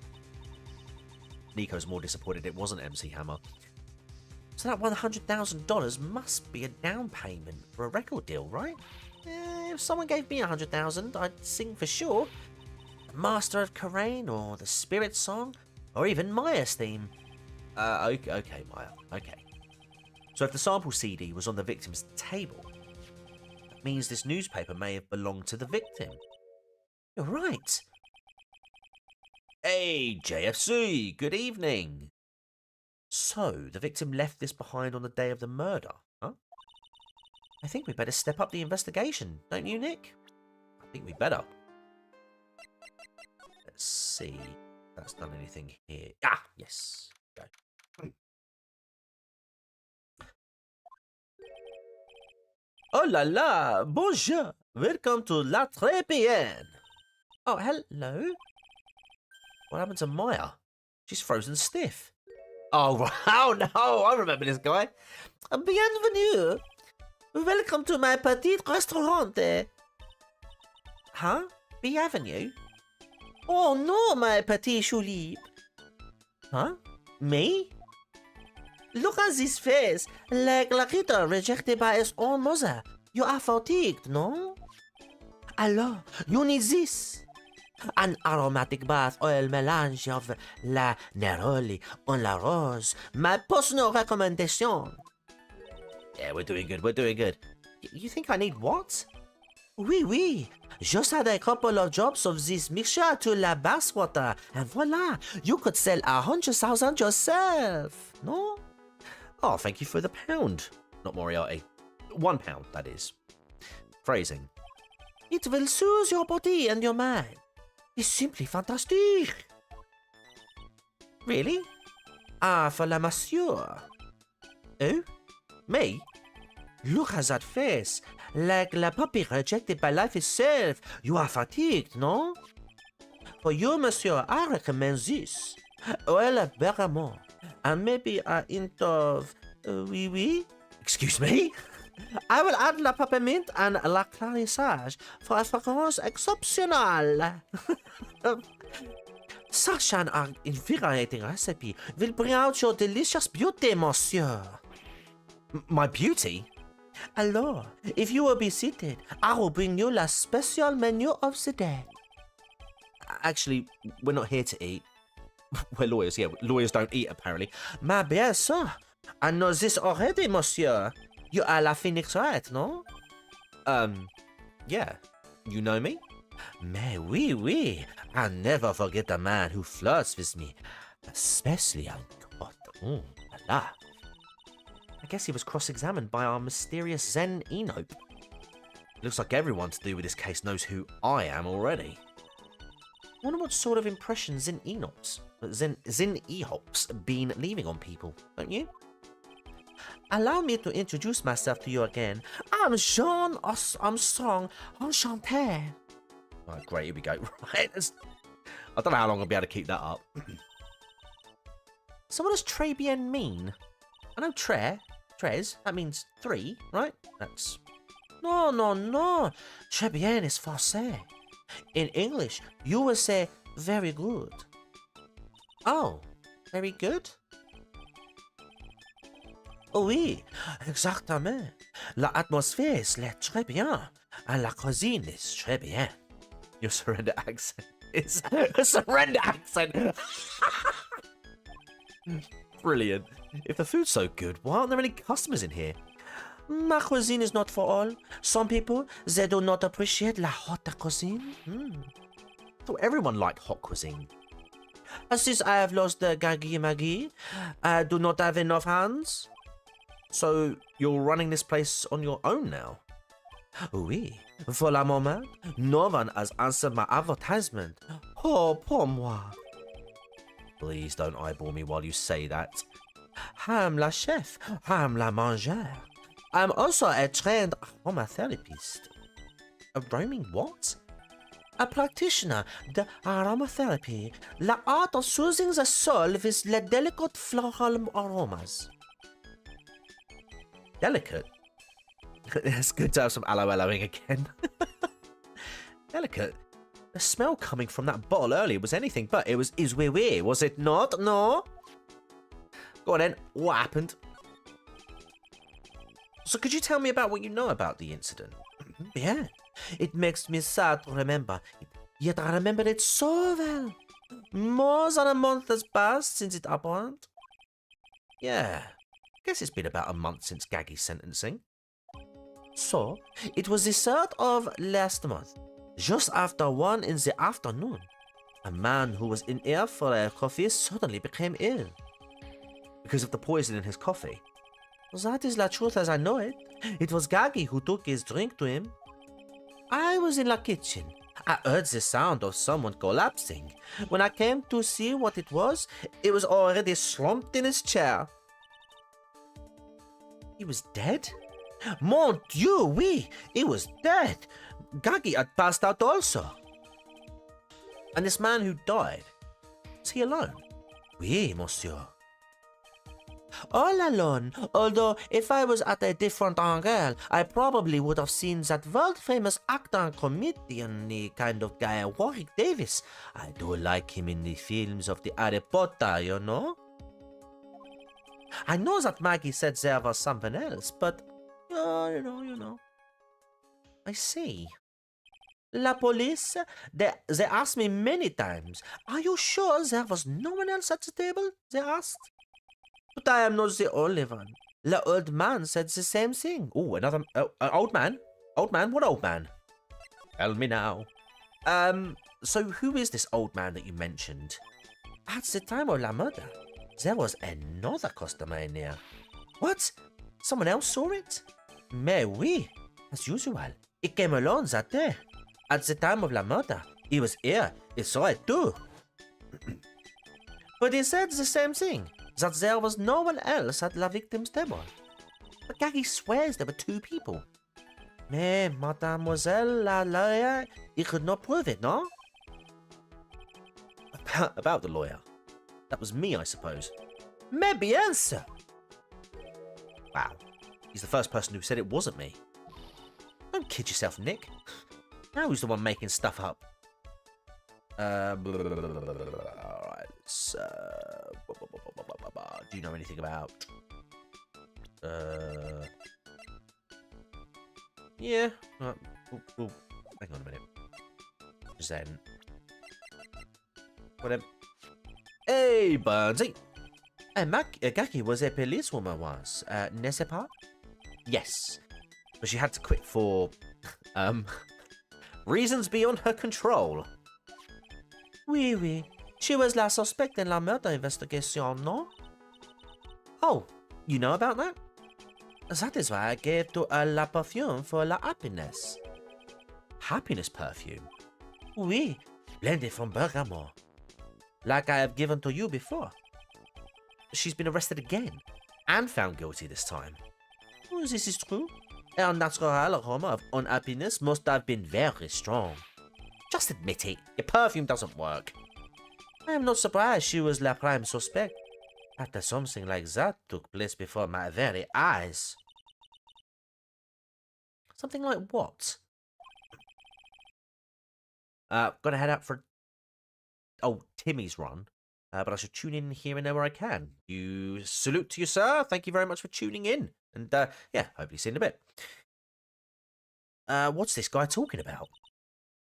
Nico's more disappointed it wasn't MC Hammer. So that $100,000 must be a down payment for a record deal, right? If someone gave me $100,000, I'd sing for sure. The Master of Karain, or the Spirit Song, or even Maya's theme. Okay, Maya. Okay. So if the sample CD was on the victim's table, that means this newspaper may have belonged to the victim. You're right. Hey, JFC, good evening. So, the victim left this behind on the day of the murder, huh? I think we better step up the investigation, don't you, Nick? I think we better. Let's see if that's done anything here. Ah, yes. Go. Oh la la, bonjour. Welcome to La Tribulations. Oh, hello. What happened to Maya? She's frozen stiff. Oh, right. Oh, no. I remember this guy. Bienvenue. Welcome to my petit restaurant. Huh? Bienvenue? Oh, no, my petit choulipe. Huh? Me? Look at this face. Like Larita rejected by his own mother. You are fatigued, no? Alors, you need this. An aromatic bath oil melange of la neroli on la rose. My personal recommendation. Yeah, we're doing good. We're doing good. You think I need what? Oui, oui. Just had a couple of drops of this mixture to la bath water, and voila, you could sell 100,000 yourself. No? Oh, thank you for the pound. Not Moriarty. £1, that is. Phrasing. It will soothe your body and your mind. It's simply fantastic. Really? Ah, for la monsieur. Oh? Me? Look at that face. Like la puppy rejected by life itself. You are fatigued, no? For you, monsieur, I recommend this. Oil of bergamot. And maybe a hint of... oui, oui? Excuse me? I will add la peppermint and la clarissage for a fragrance exceptional. Such an invigorating recipe will bring out your delicious beauty, monsieur. My beauty? Alors, if you will be seated, I will bring you la special menu of the day. Actually, we're not here to eat. We're lawyers, yeah. Lawyers don't eat, apparently. Mais bien sûr. I know this already, monsieur. You are la Phoenix, right, no? Yeah. You know me? Mais oui, oui. I'll never forget the man who flirts with me. Especially on court. La. I guess he was cross-examined by our mysterious Zen Enope. Looks like everyone to do with this case knows who I am already. I wonder what sort of impression Zen Enopes been leaving on people, don't you? Allow me to introduce myself to you again. I'm Jean Armstrong, enchanté. Right, great, here we go. Right, I don't know how long I'll be able to keep that up. So what does très bien mean? I know tres, that means 3, right? That's... No. Très bien is français. In English, you will say very good. Oh, very good? Oui, exactement. L'atmosphère est très bien, and la cuisine is très bien. Your surrender accent is a surrender accent. Brilliant. If the food's so good, why aren't there any customers in here? My cuisine is not for all. Some people, they do not appreciate la haute cuisine. I thought everyone liked hot cuisine. Since I have lost the Gagi Magi, I do not have enough hands. So you're running this place on your own now? Oui. For la moment, no one has answered my advertisement. Oh, pour moi. Please don't eyeball me while you say that. I'm la chef. I'm la mangeur. I'm also a trained aromatherapist. A roaming what? A practitioner de aromatherapy. La art of soothing the soul with le delicate floral aromas. Delicate? It's good to have some aloe-aloing again. Delicate? The smell coming from that bottle earlier was anything but. It was wee-wee, was it not? No? Go on then, what happened? So could you tell me about what you know about the incident? Yeah, it makes me sad to remember it, yet I remember it so well. More than a month has passed since it happened. Yeah, I guess it's been about a month since Gaggy's sentencing. So, it was the 3rd of last month, just after 1 in the afternoon. A man who was in here for a coffee suddenly became ill. Because of the poison in his coffee? That is the truth as I know it. It was Gaggy who took his drink to him. I was in the kitchen. I heard the sound of someone collapsing. When I came to see what it was already slumped in his chair. He was dead? Mon Dieu, oui, he was dead. Gaggy had passed out also. And this man who died, was he alone? Oui, monsieur. All alone, although if I was at a different angle, I probably would have seen that world-famous actor and comedian kind of guy, Warwick Davis. I do like him in the films of the Harry Potter, you know? I know that Maggie said there was something else, but, you know. I see. La police, they asked me many times, are you sure there was no one else at the table? They asked. But I am not the only one. The old man said the same thing. Oh, another old man? Old man? What old man? Tell me now. So who is this old man that you mentioned? At the time of la murder, there was another customer in here. What? Someone else saw it? Mais oui, as usual. He came alone that day. At the time of la murder, he was here. He saw it too. But he said the same thing. That there was no one else at la victim's table. But Gaggy swears there were 2 people. Mais, mademoiselle la lawyer, he could not prove it, no? About the lawyer. That was me, I suppose. Mais bien sûr. Wow. He's the first person who said it wasn't me. Don't kid yourself, Nick. Now who's the one making stuff up? Alright, let's, do you know anything about... Yeah, we'll hang on a minute. Zen. Whatever. Hey, Burnsy! Gaki was a policewoman once, n'est-ce pas? Yes, but she had to quit for, reasons beyond her control. Oui, oui. She was la suspect in la murder investigation, no? Oh, you know about that? That is why I gave to her la perfume for la happiness. Happiness perfume? Oui, blended from bergamot. Like I have given to you before. She's been arrested again. and found guilty this time. Oh, this is true. Our natural aroma of unhappiness must have been very strong. Just admit it. Your perfume doesn't work. I am not surprised she was la prime suspect. After something like that took place before my very eyes. Something like what? Gotta head out for Timmy's run. But I should tune in here and there where I can. You salute to you, sir. Thank you very much for tuning in. And yeah, hopefully see you in a bit. What's this guy talking about?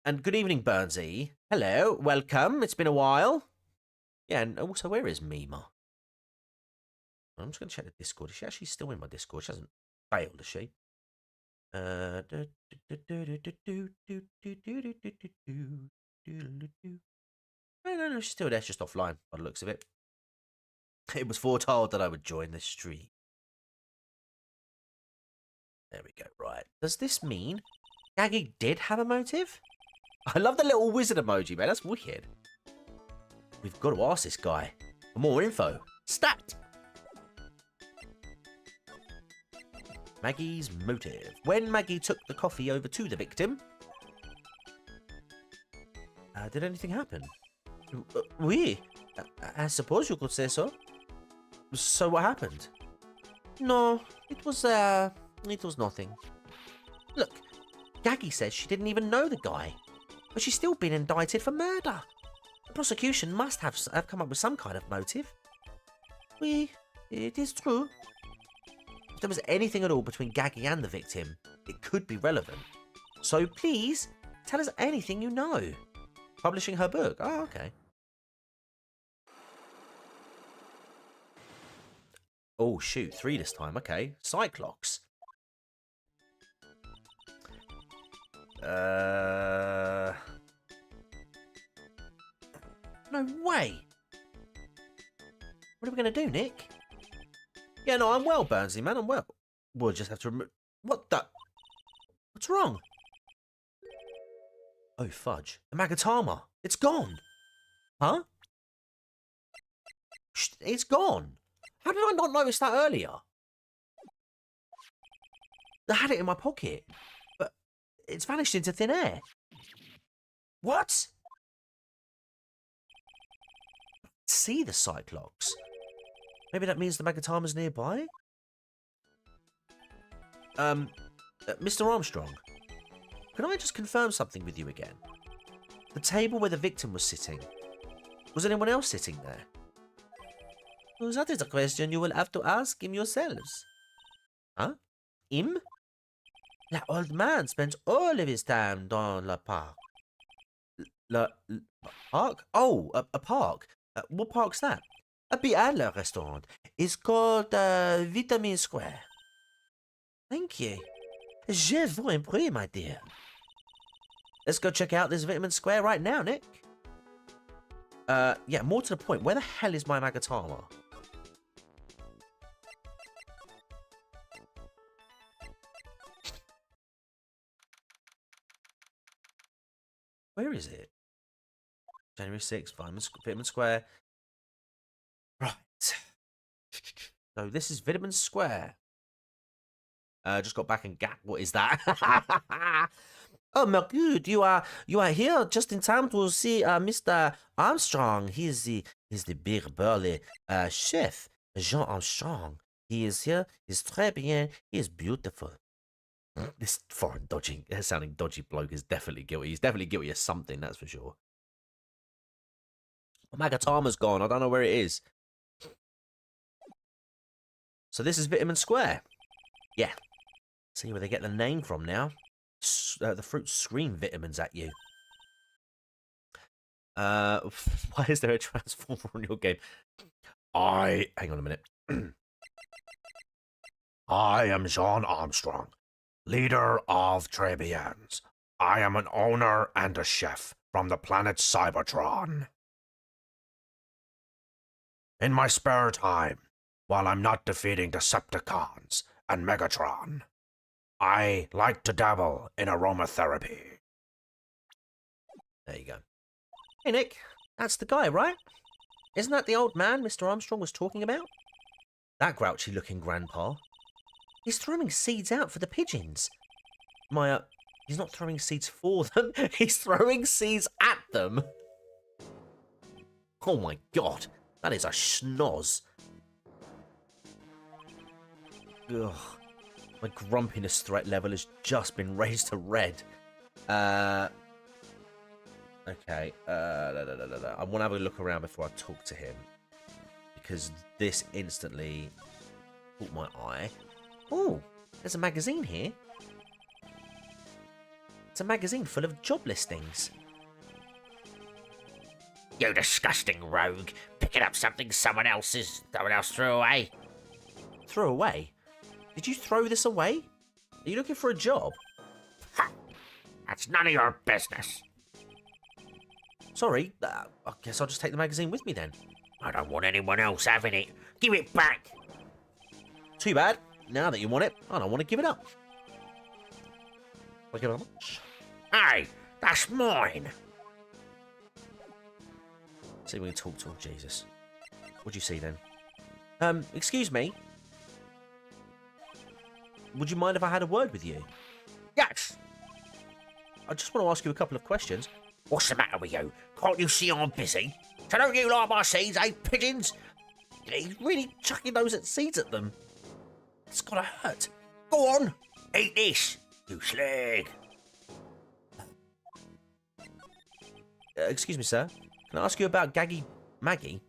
And good evening, Burnsy. Hello, welcome. It's been a while. Yeah, and also, where is Mima? I'm just going to check the Discord. Is she actually still in my Discord? She hasn't failed, has she? No, she's still there. She's just offline by the looks of it. It was foretold that I would join the stream. There we go, right. Does this mean Gaggy did have a motive? I love the little wizard emoji, man. That's wicked. We've got to ask this guy for more info. Stat! Maggie's motive. When Maggie took the coffee over to the victim, did anything happen? Oui, I suppose you could say so. So what happened? No, it was nothing. Look, Gaggy says she didn't even know the guy, but she's still been indicted for murder. The prosecution must have come up with some kind of motive. Oui, it is true. If there was anything at all between Gaggy and the victim, it could be relevant. So please, tell us anything you know. Publishing her book. Oh, okay. Oh, shoot. 3 this time. Okay. Cyclops. No way. What are we going to do, Nick? Yeah, no, I'm well, Burnsy, man. I'm well. We'll just have to remove... What the... What's wrong? Oh, fudge. The Magatama. It's gone. Huh? It's gone. How did I not notice that earlier? I had it in my pocket, but it's vanished into thin air. What? See the Cyclops. Maybe that means the Magatama's nearby? Mr. Armstrong, can I just confirm something with you again? The table where the victim was sitting, was anyone else sitting there? Well, that is a question you will have to ask him yourselves. Huh? Him? That old man spends all of his time dans le parc. Park? Oh, a park. What park's that? Behind the restaurant. It's called Vitamin Square. Thank you. Je vous en prie, my dear. Let's go check out this Vitamin Square right now, Nick. Yeah, more to the point. Where the hell is my Magatama? Where is it? January 6th, Vitamin Square. Right. So this is Vitamin Square. Just got back and what is that? Oh, Mercute, you are here just in time to see Mr. Armstrong. He's the big burly chef, Jean Armstrong. He is here. He's très bien. He is beautiful. This foreign sounding dodgy bloke is definitely guilty. He's definitely guilty of something, that's for sure. Magatama's gone. I don't know where it is. So this is Vitamin Square. Yeah. See where they get the name from now. The fruits scream vitamins at you. Why is there a transformer on your game? Hang on a minute. I am Jean Armstrong, leader of Tribulations. I am an owner and a chef from the planet Cybertron. In my spare time, while I'm not defeating Decepticons and Megatron, I like to dabble in aromatherapy. There you go. Hey, Nick, that's the guy, right? Isn't that the old man Mr. Armstrong was talking about? That grouchy looking grandpa. He's throwing seeds out for the pigeons. He's not throwing seeds for them. He's throwing seeds at them. Oh my god. That is a schnoz. Ugh. My grumpiness threat level has just been raised to red. Okay. I want to have a look around before I talk to him. Because this instantly caught my eye. Oh, there's a magazine here. It's a magazine full of job listings. You disgusting rogue. Picking up something someone else threw away. Throw away? Did you throw this away? Are you looking for a job? Ha! That's none of your business. Sorry, I guess I'll just take the magazine with me then. I don't want anyone else having it. Give it back. Too bad. Now that you want it, I don't want to give it up. Thank you very much. Hey, that's mine. See if we can talk to him. Jesus. What'd you see then? Excuse me. Would you mind if I had a word with you? Yes. I just want to ask you a couple of questions. What's the matter with you? Can't you see I'm busy? So don't you like my seeds, eh, pigeons? He's really chucking those seeds at them. It's gotta hurt. Go on, eat this, you slag. Excuse me, sir. Can I ask you about Gaggy Maggie?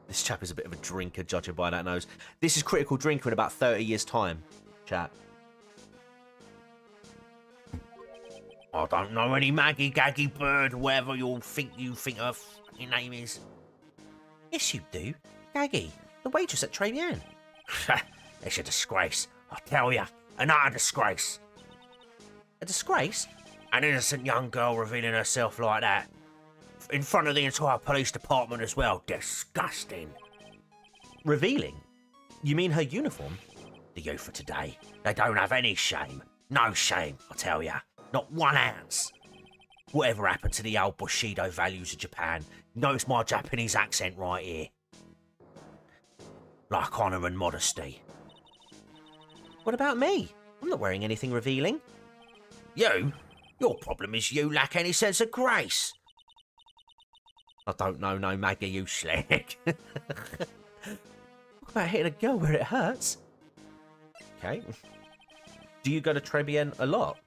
This chap is a bit of a drinker, judging by that nose. This is critical drinker in about 30 years' time, chap. I don't know any Maggie Gaggy bird, whatever you think her fucking name is. Yes, you do. Gaggy, the waitress at Tribulations. It's a disgrace, I tell ya. Another disgrace. A disgrace? An innocent young girl revealing herself like that. In front of the entire police department as well. Disgusting. Revealing? You mean her uniform? The youth of today, they don't have any shame. No shame, I tell ya. Not 1 ounce. Whatever happened to the old Bushido values of Japan? Notice my Japanese accent right here. Like honour and modesty. What about me? I'm not wearing anything revealing. You? Your problem is you lack any sense of grace. I don't know no Maggie, you slag. Talk about hitting a girl where it hurts. Okay. Do you go to Trebian a lot?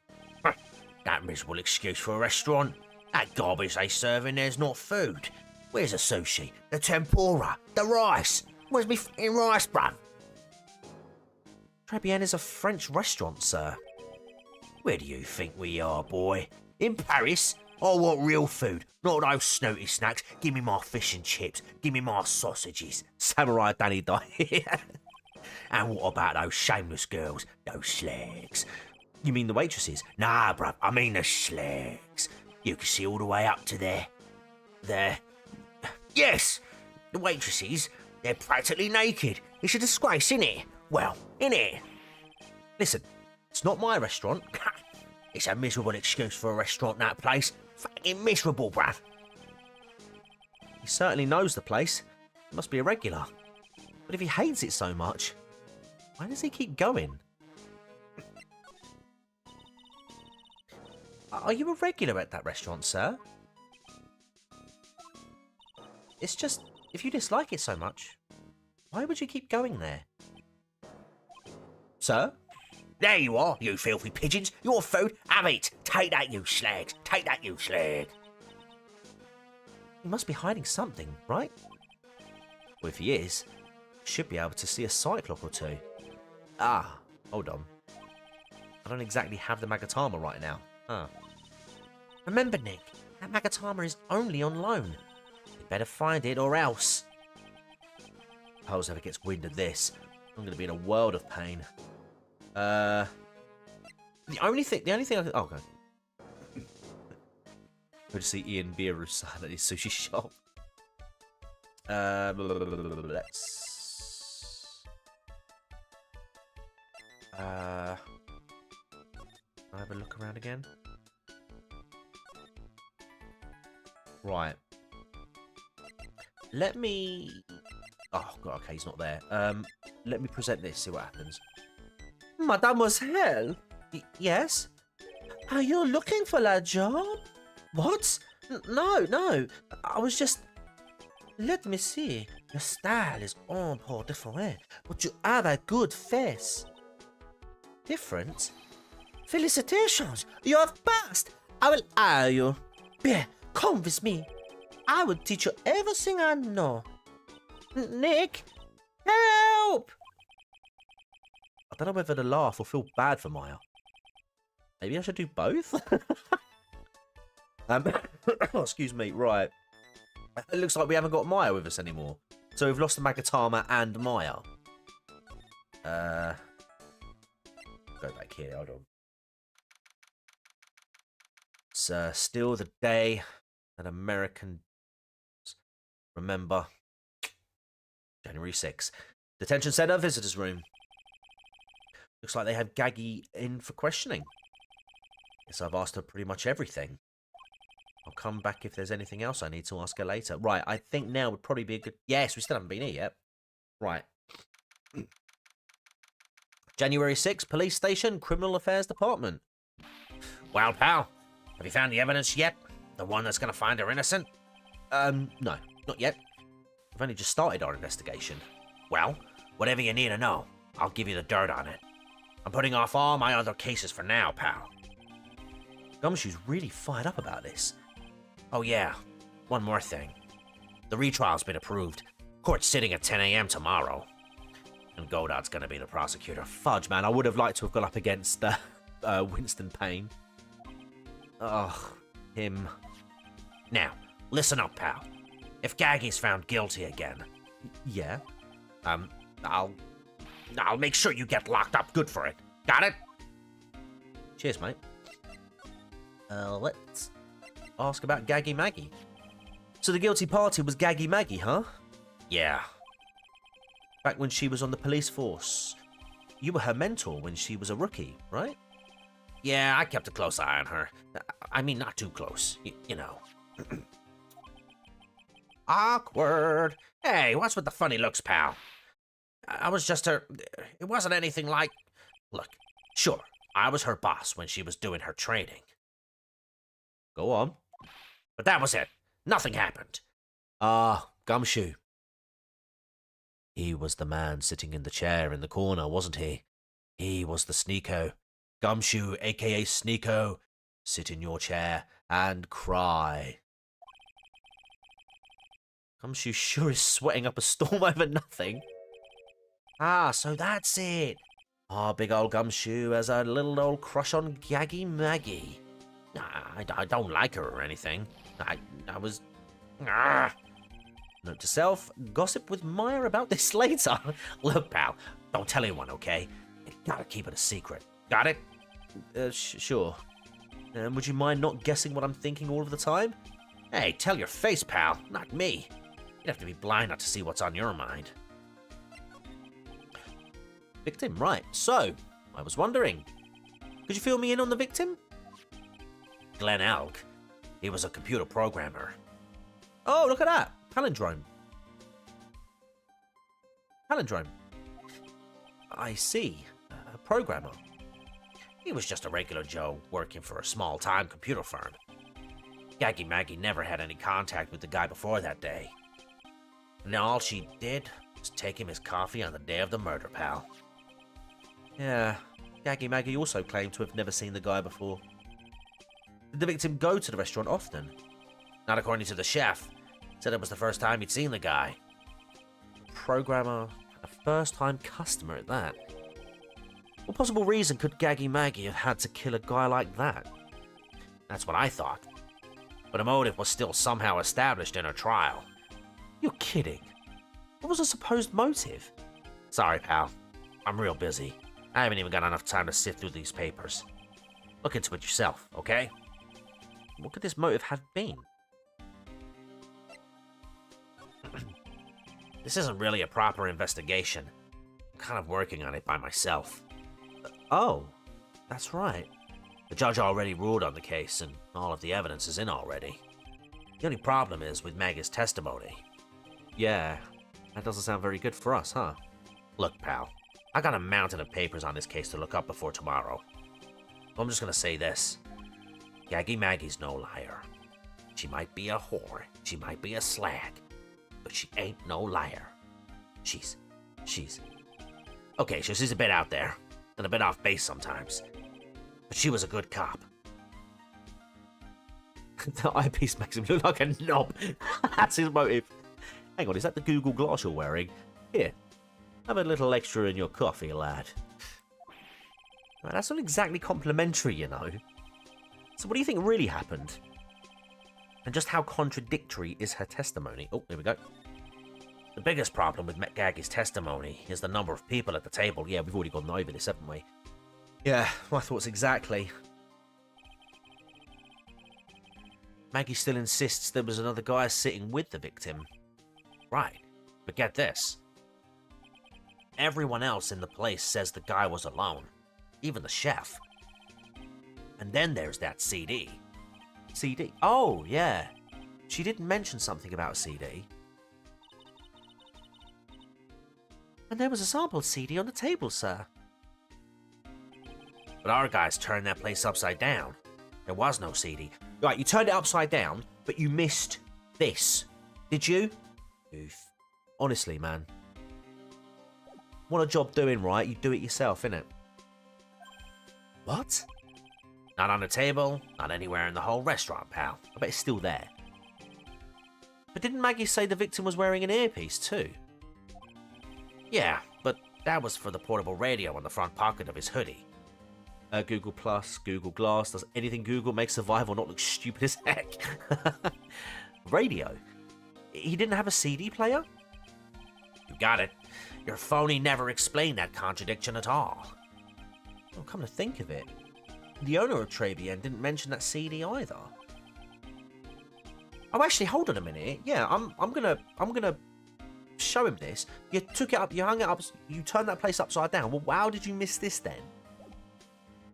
That miserable excuse for a restaurant. That garbage they serve in there's not food. Where's the sushi? The tempura? The rice? Where's me f***ing rice, bruv? Trebian is a French restaurant, sir. Where do you think we are, boy? In Paris? I want real food, not those snooty snacks. Give me my fish and chips. Give me my sausages. Samurai Danny Dye. And what about those shameless girls? Those slags? You mean the waitresses? Nah, bruv, I mean the slags. You can see all the way up to there. Yes! The waitresses, they're practically naked. It's a disgrace, innit? Well, innit? Listen, it's not my restaurant. It's a miserable excuse for a restaurant, that place. Fucking miserable, bruv. He certainly knows the place. He must be a regular. But if he hates it so much, why does he keep going? Are you a regular at that restaurant, sir? It's just, if you dislike it so much, why would you keep going there? Sir? There you are, you filthy pigeons. Your food, have it. Take that, you slags. Take that, you slag. He must be hiding something, right? Well, if he is, should be able to see a cyclops or two. Ah, hold on. I don't exactly have the Magatama right now. Huh. Remember, Nick, that Magatama is only on loan. You better find it or else. If Pose ever gets wind of this, I'm going to be in a world of pain. The only thing I can... Oh, okay. Go to see Ian Beerus at his sushi shop. Let's... I'll have a look around again. Right. Let me... Oh, God, okay, he's not there. let me present this, see what happens. Mademoiselle? Yes? Are you looking for a job? What? No. I was just... Let me see. Your style is un peu different, but you have a good face. Different? Felicitations! You have passed! I will hire you. Bien, come with me. I will teach you everything I know. Nick, help! I don't know whether to laugh or feel bad for Maya. Maybe I should do both? Excuse me, right. It looks like we haven't got Maya with us anymore. So we've lost the Magatama and Maya. Go back here, hold on. It's still the day that Americans remember. January 6th. Detention Center, visitors room. Looks like they have Gaggy in for questioning. Guess I've asked her pretty much everything. I'll come back if there's anything else I need to ask her later. Right, I think now would probably be a good... Yes, we still haven't been here yet. Right. January 6th, Police Station, Criminal Affairs Department. Well, pal, have you found the evidence yet? The one that's going to find her innocent? No, not yet. We've only just started our investigation. Well, whatever you need to know, I'll give you the dirt on it. I'm putting off all my other cases for now, pal. Gumshoe's really fired up about this. Oh yeah, one more thing. The retrial's been approved. Court's sitting at 10 a.m. tomorrow. And Godot's gonna be the prosecutor. Fudge, man, I would have liked to have gone up against Winston Payne. Ugh, him. Now, listen up, pal. If Gaggy's found guilty again... Yeah? I'll make sure you get locked up good for it. Got it? Cheers, mate. Let's ask about Gaggy Maggie. So the guilty party was Gaggy Maggie, huh? Yeah. Back when she was on the police force. You were her mentor when she was a rookie, right? Yeah, I kept a close eye on her. I mean, not too close, you know. Awkward. Hey, what's with the funny looks, pal? I was just her... It wasn't anything like... Look, sure, I was her boss when she was doing her training. Go on. But that was it. Nothing happened. Gumshoe. He was the man sitting in the chair in the corner, wasn't he? He was the Sneeko. Gumshoe, a.k.a. Sneeko. Sit in your chair and cry. Gumshoe sure is sweating up a storm over nothing. Ah, so that's it. Big old Gumshoe has a little old crush on Gaggy Maggie. I don't like her or anything. I was... Note to self, gossip with Maya about this later. Look, pal, don't tell anyone, okay? You gotta keep it a secret. Got it? Sure. Would you mind not guessing what I'm thinking all of the time? Hey, tell your face, pal, not me. You'd have to be blind not to see what's on your mind. Victim, right. So, I was wondering, could you fill me in on the victim? Glenn Elk. He was a computer programmer. Oh, look at that. Palindrome. Palindrome. I see. A programmer. He was just a regular Joe working for a small-time computer firm. Gaggy Maggie never had any contact with the guy before that day. And all she did was take him his coffee on the day of the murder, pal. Yeah, Gaggy Maggie also claimed to have never seen the guy before. Did the victim go to the restaurant often? Not according to the chef. Said it was the first time he'd seen the guy. Programmer, a first-time customer at that. What possible reason could Gaggy Maggie have had to kill a guy like that? That's what I thought. But a motive was still somehow established in her trial. You're kidding. What was the supposed motive? Sorry, pal. I'm real busy. I haven't even got enough time to sift through these papers. Look into it yourself, okay? What could this motive have been? This isn't really a proper investigation. I'm kind of working on it by myself. Oh, that's right. The judge already ruled on the case, and all of the evidence is in already. The only problem is with Maggie's testimony. Yeah, that doesn't sound very good for us, huh? Look, pal, I got a mountain of papers on this case to look up before tomorrow. I'm just gonna say this. Gaggy Maggie's no liar. She might be a whore, she might be a slag, but she ain't no liar. She's... Okay, she's a bit out there, and a bit off base sometimes, but she was a good cop. The eyepiece makes him look like a knob. That's his motive. Hang on, is that the Google Glass you're wearing? Here, have a little extra in your coffee, lad. Right, that's not exactly complimentary, you know. So what do you think really happened? And just how contradictory is her testimony? Oh, here we go. The biggest problem with Gaggy's testimony is the number of people at the table. Yeah, we've already gone over this, haven't we? Yeah, my thoughts exactly. Maggie still insists there was another guy sitting with the victim. Right, but get this. Everyone else in the place says the guy was alone. Even the chef. And then there's that CD. CD? Oh, yeah. She did mention something about a CD. And there was a sampled CD on the table, sir. But our guys turned that place upside down. There was no CD. Right, you turned it upside down, but you missed this. Did you? Oof. Honestly, man. Want a job doing right, you do it yourself, innit? What? Not on the table, not anywhere in the whole restaurant, pal. I bet it's still there. But didn't Maggie say the victim was wearing an earpiece too? Yeah, but that was for the portable radio in the front pocket of his hoodie. Google Plus, Google Glass, does anything Google make survival not look stupid as heck? Radio? He didn't have a CD player? You got it. Your phony never explained that contradiction at all. Oh, come to think of it, the owner of Tribulations didn't mention that CD either. Oh, actually, hold on a minute. Yeah, I'm gonna show him this. You took it up, you hung it up, you turned that place upside down. Well, how did you miss this then?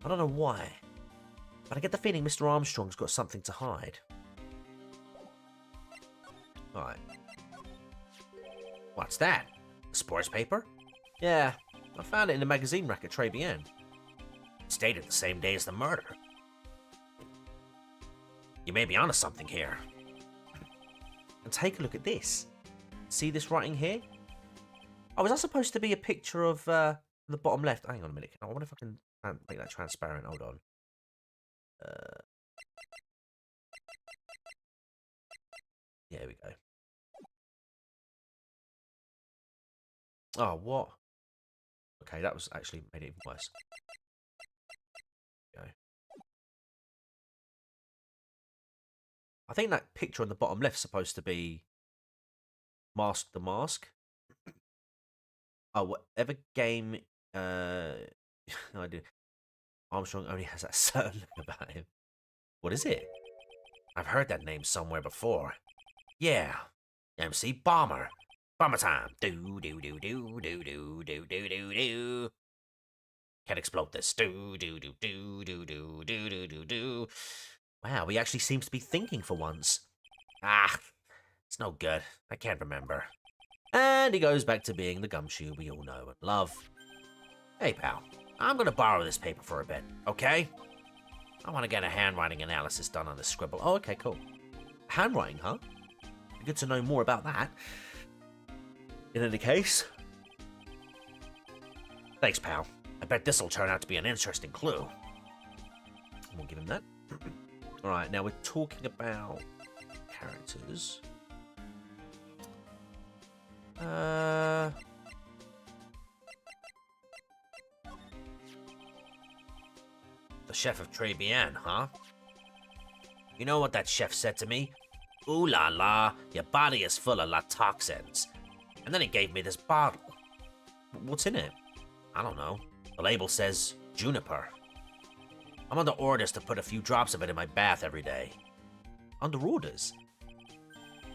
I don't know why, but I get the feeling Mr. Armstrong's got something to hide. Right. What's that? A sports paper? Yeah, I found it in the magazine rack at Tribulations. It's dated the same day as the murder. You may be onto something here. And take a look at this. See this writing here? Oh, is that supposed to be a picture of the bottom left? Hang on a minute. I wonder if I can make that transparent. Hold on. Yeah, here we go. Oh, what? Okay, that was actually made it even worse. Go. I think that picture on the bottom left is supposed to be Mask the Mask. Oh, whatever game I do. Armstrong only has that certain look about him. What is it? I've heard that name somewhere before. Yeah, MC Bomber. Bomber time. Do do do do do do do do do do. Can't explode this. Do do do do do do do do do do. Wow, he actually seems to be thinking for once. Ah, it's no good. I can't remember. And he goes back to being the gumshoe we all know and love. Hey, pal. I'm gonna borrow this paper for a bit, okay? I want to get a handwriting analysis done on this scribble. Oh, okay, cool. Handwriting, huh? Good to know more about that. In any case. Thanks, pal. I bet this'll turn out to be an interesting clue. We'll give him that. Alright, now we're talking about characters. The chef of Tribulations, huh? You know what that chef said to me? Ooh la la, your body is full of la toxins. And then he gave me this bottle. What's in it? I don't know. The label says juniper. I'm under orders to put a few drops of it in my bath every day. Under orders?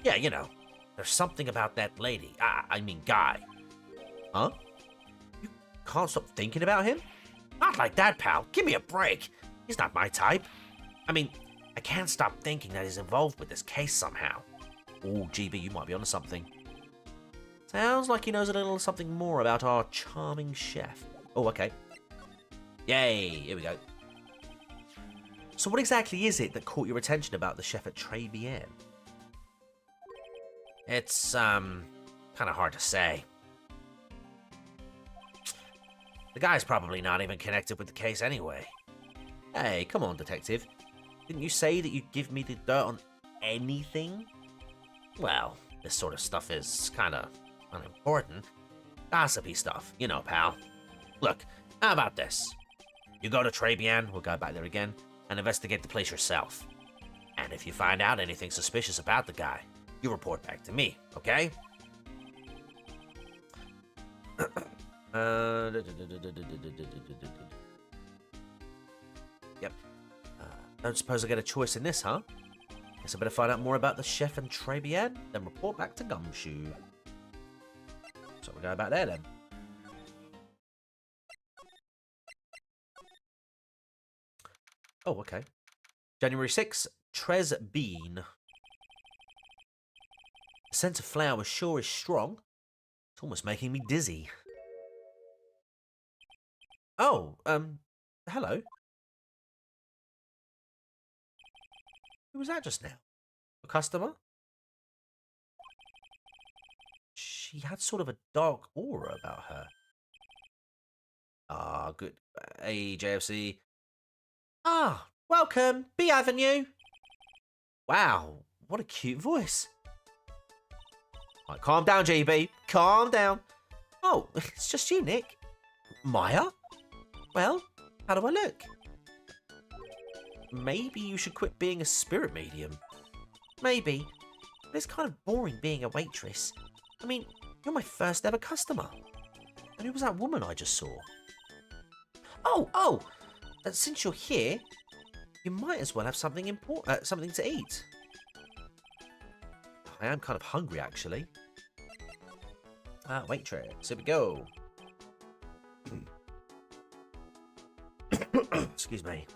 Yeah, you know. There's something about that lady. I mean guy. Huh? You can't stop thinking about him? Not like that, pal. Give me a break. He's not my type. I mean, I can't stop thinking that he's involved with this case somehow. Oh, GB, you might be onto something. Sounds like he knows a little something more about our charming chef. Oh, okay. Yay, here we go. So what exactly is it that caught your attention about the chef at Tribulations? It's, kind of hard to say. The guy's probably not even connected with the case anyway. Hey, come on, detective. Didn't you say that you'd give me the dirt on anything? Well, this sort of stuff is kind of unimportant. Gossipy stuff, you know, pal. Look, how about this? You go to Tribulations, We'll go back there again. and investigate the place yourself. And if you find out anything suspicious about the guy, you report back to me, okay? Yep. Don't suppose I get a choice in this, huh? Guess I better find out more about the chef and Tribulations, then report back to Gumshoe. So we'll go back there then. Oh, okay. January 6th, Trez Bean. The scent of flour sure is strong. It's almost making me dizzy. Oh, hello. Who was that just now? A customer? She had sort of a dark aura about her. Ah, good. Hey, JFC. Ah, welcome, B Avenue. Wow, what a cute voice. Right, calm down, JB. Calm down. Oh, it's just you, Nick. Maya? Well, how do I look? Maybe you should quit being a spirit medium. Maybe. But it's kind of boring being a waitress. I mean, you're my first ever customer. And who was that woman I just saw? Oh! Since you're here, you might as well have something something to eat. I am kind of hungry, actually. Waitress, here we go. Excuse me.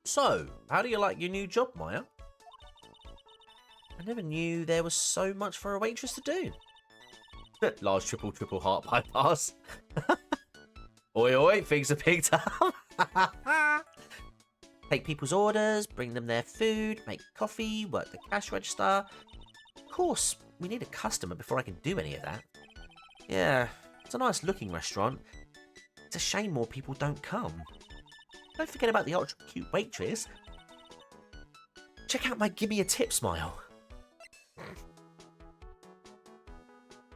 So, how do you like your new job, Maya? I never knew there was so much for a waitress to do. Large triple heart bypass. Oi oi, things are picked up. Take people's orders, bring them their food, make coffee, work the cash register. Of course, we need a customer before I can do any of that. Yeah, it's a nice looking restaurant. It's a shame more people don't come. Don't forget about the ultra cute waitress. Check out my gimme a tip smile.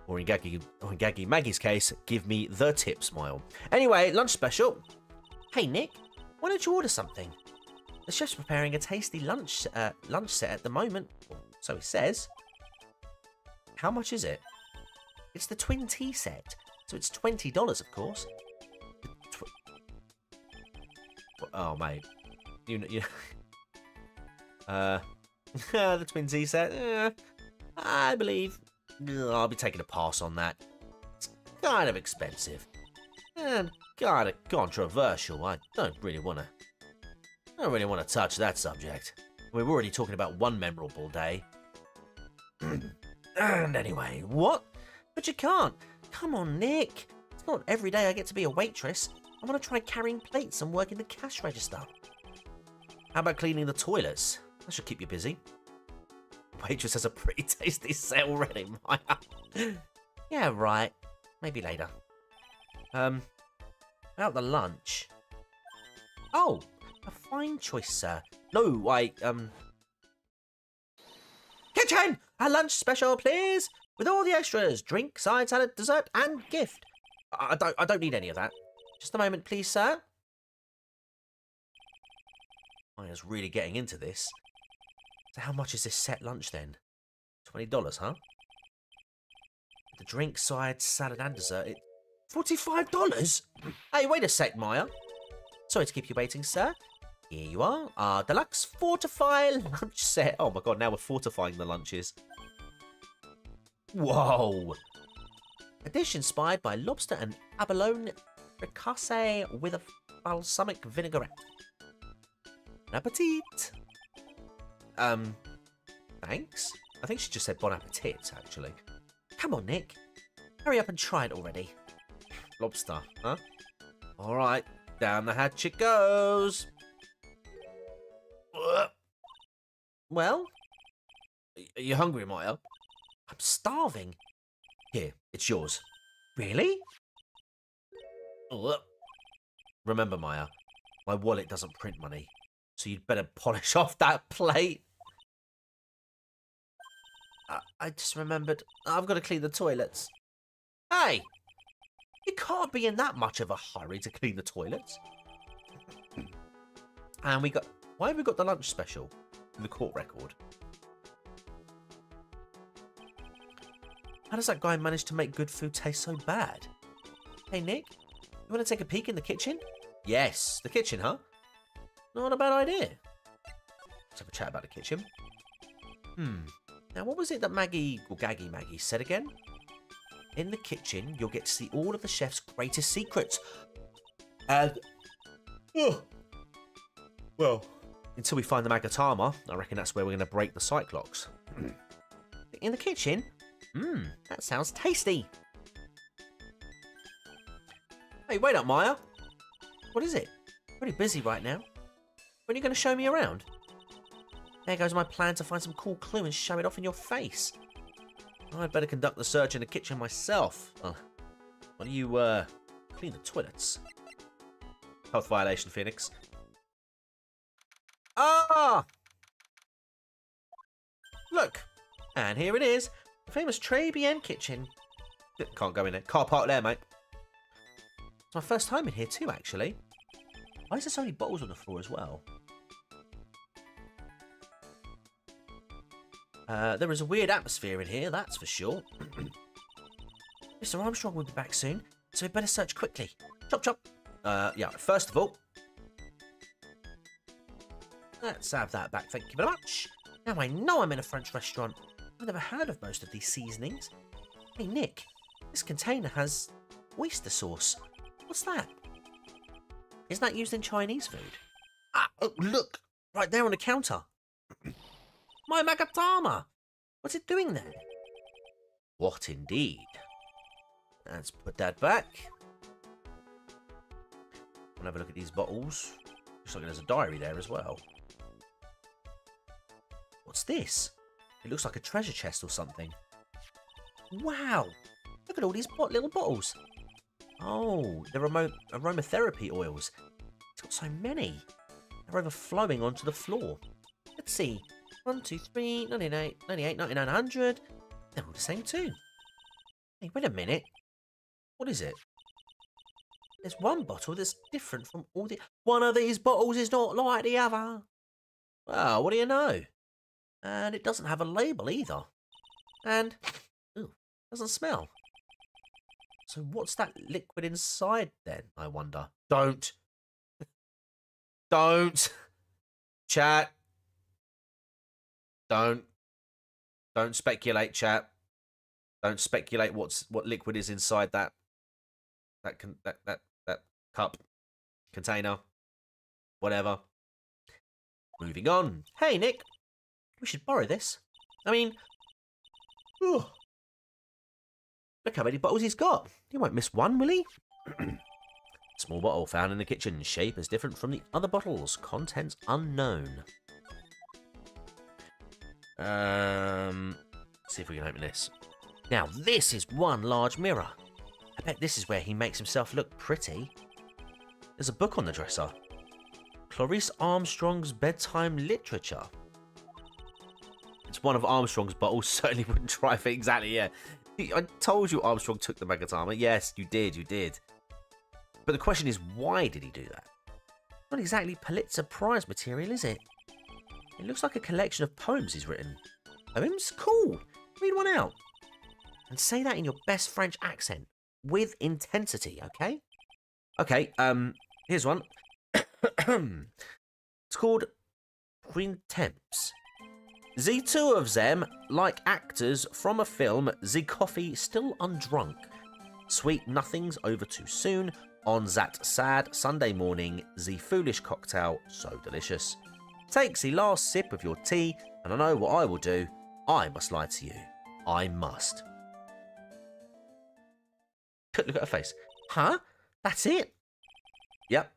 Or in Gaggy Maggie's case, give me the tip smile. Anyway, lunch special. Hey Nick, why don't you order something? The chef's preparing a tasty lunch set at the moment, so he says. How much is it? It's the twin tea set, so it's $20, of course. Oh mate, you the twin tea set. I believe I'll be taking a pass on that. It's kind of expensive and kind of controversial. I don't really want to touch that subject. We're already talking about one memorable day. And anyway, what? But you can't. Come on, Nick. It's not every day I get to be a waitress. I want to try carrying plates and working the cash register. How about cleaning the toilets? That should keep you busy. Waitress has a pretty tasty set already, Maya. Yeah, right. Maybe later. About the lunch. Oh, a fine choice, sir. No, Kitchen! A lunch special, please! With all the extras. Drink, side salad, dessert, and gift. I don't need any of that. Just a moment, please, sir. Maya's really getting into this. So how much is this set lunch then? $20, huh? The drink, side, salad and dessert, $45? Hey, wait a sec, Maya. Sorry to keep you waiting, sir. Here you are, our deluxe fortify lunch set. Oh my god, now we're fortifying the lunches. Whoa! A dish inspired by lobster and abalone fricassee with a balsamic vinaigrette. Bon appetit. Thanks. I think she just said bon appetit, actually. Come on, Nick. Hurry up and try it already. Lobster, huh? All right, down the hatch it goes. Well, are you hungry, Maya? I'm starving. Here, it's yours. Really? Remember, Maya, my wallet doesn't print money, so you'd better polish off that plate. I just remembered I've got to clean the toilets. Hey, you can't be in that much of a hurry to clean the toilets. And why have we got the lunch special in the court record? How does that guy manage to make good food taste so bad? Hey, Nick, you want to take a peek in the kitchen? Yes, the kitchen, huh? Not a bad idea. Let's have a chat about the kitchen. Now, what was it that Maggie, or Gaggy Maggie, said again? In the kitchen, you'll get to see all of the chef's greatest secrets. And... well, until we find the Magatama, I reckon that's where we're going to break the Cyclops. In the kitchen? That sounds tasty. Hey, wait up, Maya. What is it? Pretty busy right now. When are you going to show me around? There goes my plan to find some cool clue and show it off in your face. I'd better conduct the search in the kitchen myself. Why don't you, clean the toilets? Health violation, Phoenix. Ah! Look! And here it is. The famous Tribulations kitchen. Can't go in there. Car park there, mate. It's my first time in here too, actually. Why is there so many bottles on the floor as well? There is a weird atmosphere in here, that's for sure. Mr. Armstrong will be back soon, so we better search quickly. Chop, chop. Yeah, first of all, let's have that back, thank you very much. Now I know I'm in a French restaurant. I've never heard of most of these seasonings. Hey, Nick, this container has oyster sauce. What's that? Isn't that used in Chinese food? Ah, oh, look, right there on the counter. My Magatama! What's it doing there? What indeed? Let's put that back. I'll have a look at these bottles. Looks like there's a diary there as well. What's this? It looks like a treasure chest or something. Wow! Look at all these little bottles. Oh, they're aromatherapy oils. It's got so many. They're overflowing onto the floor. Let's see. 1, 2, 3, 98, 99, 100. They're all the same too. Hey, wait a minute. What is it? There's one bottle that's different from all the... One of these bottles is not like the other. Well, what do you know? And it doesn't have a label either. And... ooh, doesn't smell. So what's that liquid inside then, I wonder? Don't. Don't. Chat. Don't speculate, chat. Don't speculate what liquid is inside that cup, container, whatever. Moving on. Hey, Nick, we should borrow this. I mean, look how many bottles he's got. He won't miss one, will he? Small bottle found in the kitchen. Shape is different from the other bottles. Contents unknown. See if we can open this. Now, this is one large mirror. I bet this is where he makes himself look pretty. There's a book on the dresser. Clarice Armstrong's Bedtime Literature. It's one of Armstrong's bottles. Certainly wouldn't try for exactly, yeah. I told you Armstrong took the Magatama. Yes, you did. But the question is, why did he do that? Not exactly Pulitzer Prize material, is it? It looks like a collection of poems he's written. Poems? Cool. Read one out. And say that in your best French accent. With intensity, okay? Okay, here's one. It's called Printemps. The two of them, like actors from a film, the coffee still undrunk. Sweet nothings over too soon. On that sad Sunday morning, the foolish cocktail so delicious. Takes the last sip of your tea, and I know what I will do. I must lie to you. I must. Look at her face. Huh? That's it? Yep.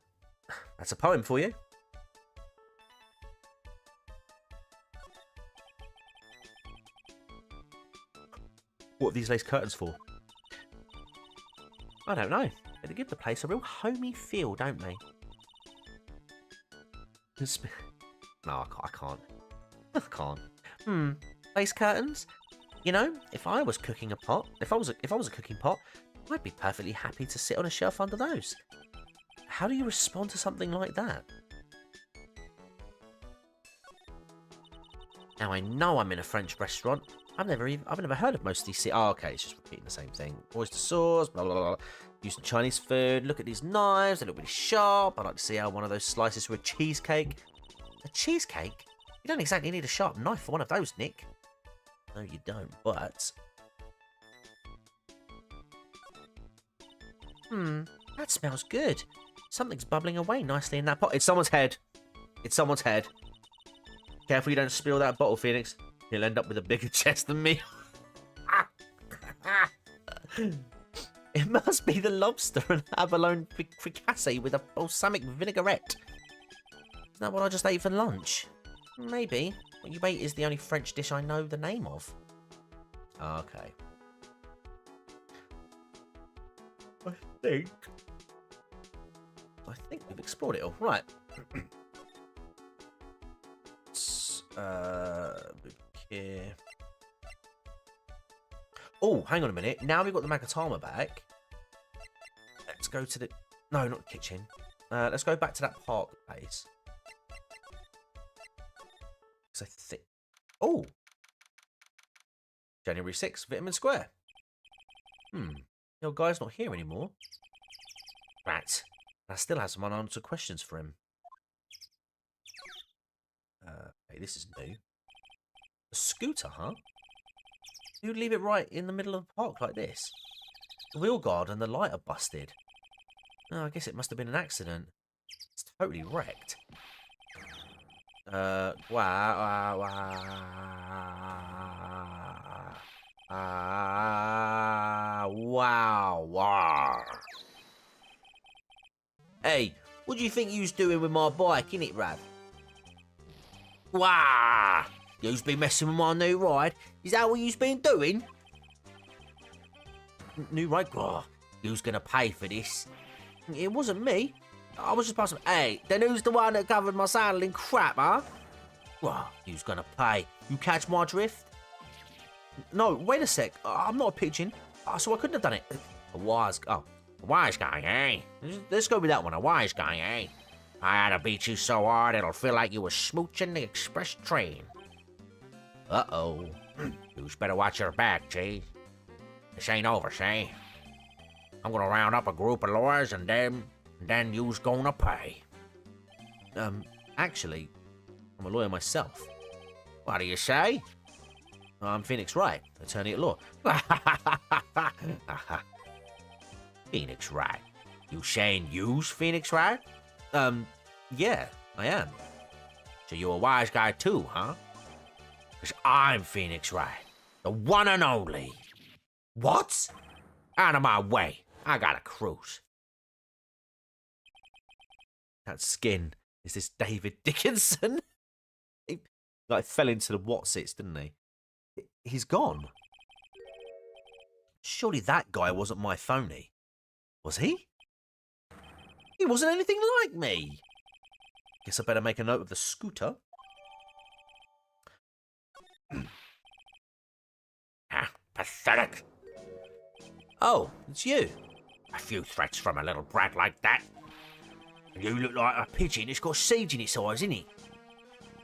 That's a poem for you. What are these lace curtains for? I don't know. They give the place a real homey feel, don't they? No, I can't. I can't. Lace curtains? You know, if I was cooking a pot, if I was a cooking pot, I'd be perfectly happy to sit on a shelf under those. How do you respond to something like that? Now I know I'm in a French restaurant. I've never heard of most of these. Oh, okay, it's just repeating the same thing. Oyster sauce, blah blah blah. Using Chinese food. Look at these knives. They look really sharp. I'd like to see how one of those slices through a cheesecake. A cheesecake? You don't exactly need a sharp knife for one of those, Nick. No, you don't. But that smells good. Something's bubbling away nicely in that pot. It's someone's head. It's someone's head. Careful you don't spill that bottle, Phoenix. You'll end up with a bigger chest than me. It must be the lobster and abalone fricassee with a balsamic vinaigrette. Isn't that what I just ate for lunch? Maybe. What you ate is the only French dish I know the name of. Okay. I think we've explored it all. Right. Here. Oh, hang on a minute. Now we've got the Magatama back. Let's go to the... No, not the kitchen. Let's go back to that park place. Because I think... Oh! January 6th, Vitamin Square. The old guy's not here anymore. Right. I still have some unanswered questions for him. Okay, this is new. A scooter, huh? You'd leave it right in the middle of the park like this. The wheel guard and the light are busted. Oh, I guess it must have been an accident. It's totally wrecked. Wow. Hey, what do you think you was doing with my bike, innit, Rav? Wow! You's been messing with my new ride? Is that what you's been doing? New ride? Oh, you's gonna pay for this. It wasn't me. I was just passing. Hey, then who's the one that covered my saddle in crap, huh? Well, you's gonna pay. You catch my drift? No, wait a sec. I'm not a pigeon, so I couldn't have done it. A wise guy, eh? Let's go with that one. A wise guy, eh? I had to beat you so hard it'll feel like you were smooching the express train. Uh-oh. You's better watch your back, G. This ain't over, see? I'm gonna round up a group of lawyers and then you's gonna pay. Actually, I'm a lawyer myself. What do you say? I'm Phoenix Wright, attorney at law. Phoenix Wright? You saying you's Phoenix Wright? Yeah, I am. So you're a wise guy too, huh? Because I'm Phoenix Wright, the one and only. What? Out of my way. I got a cruise. That skin. Is this David Dickinson? He fell into the whatsits, didn't he? He's gone. Surely that guy wasn't my phony. Was he? He wasn't anything like me. Guess I better make a note of the scooter. Pathetic. Oh, it's you. A few threats from a little brat like that. And you look like a pigeon. It's got seeds in its eyes, isn't it?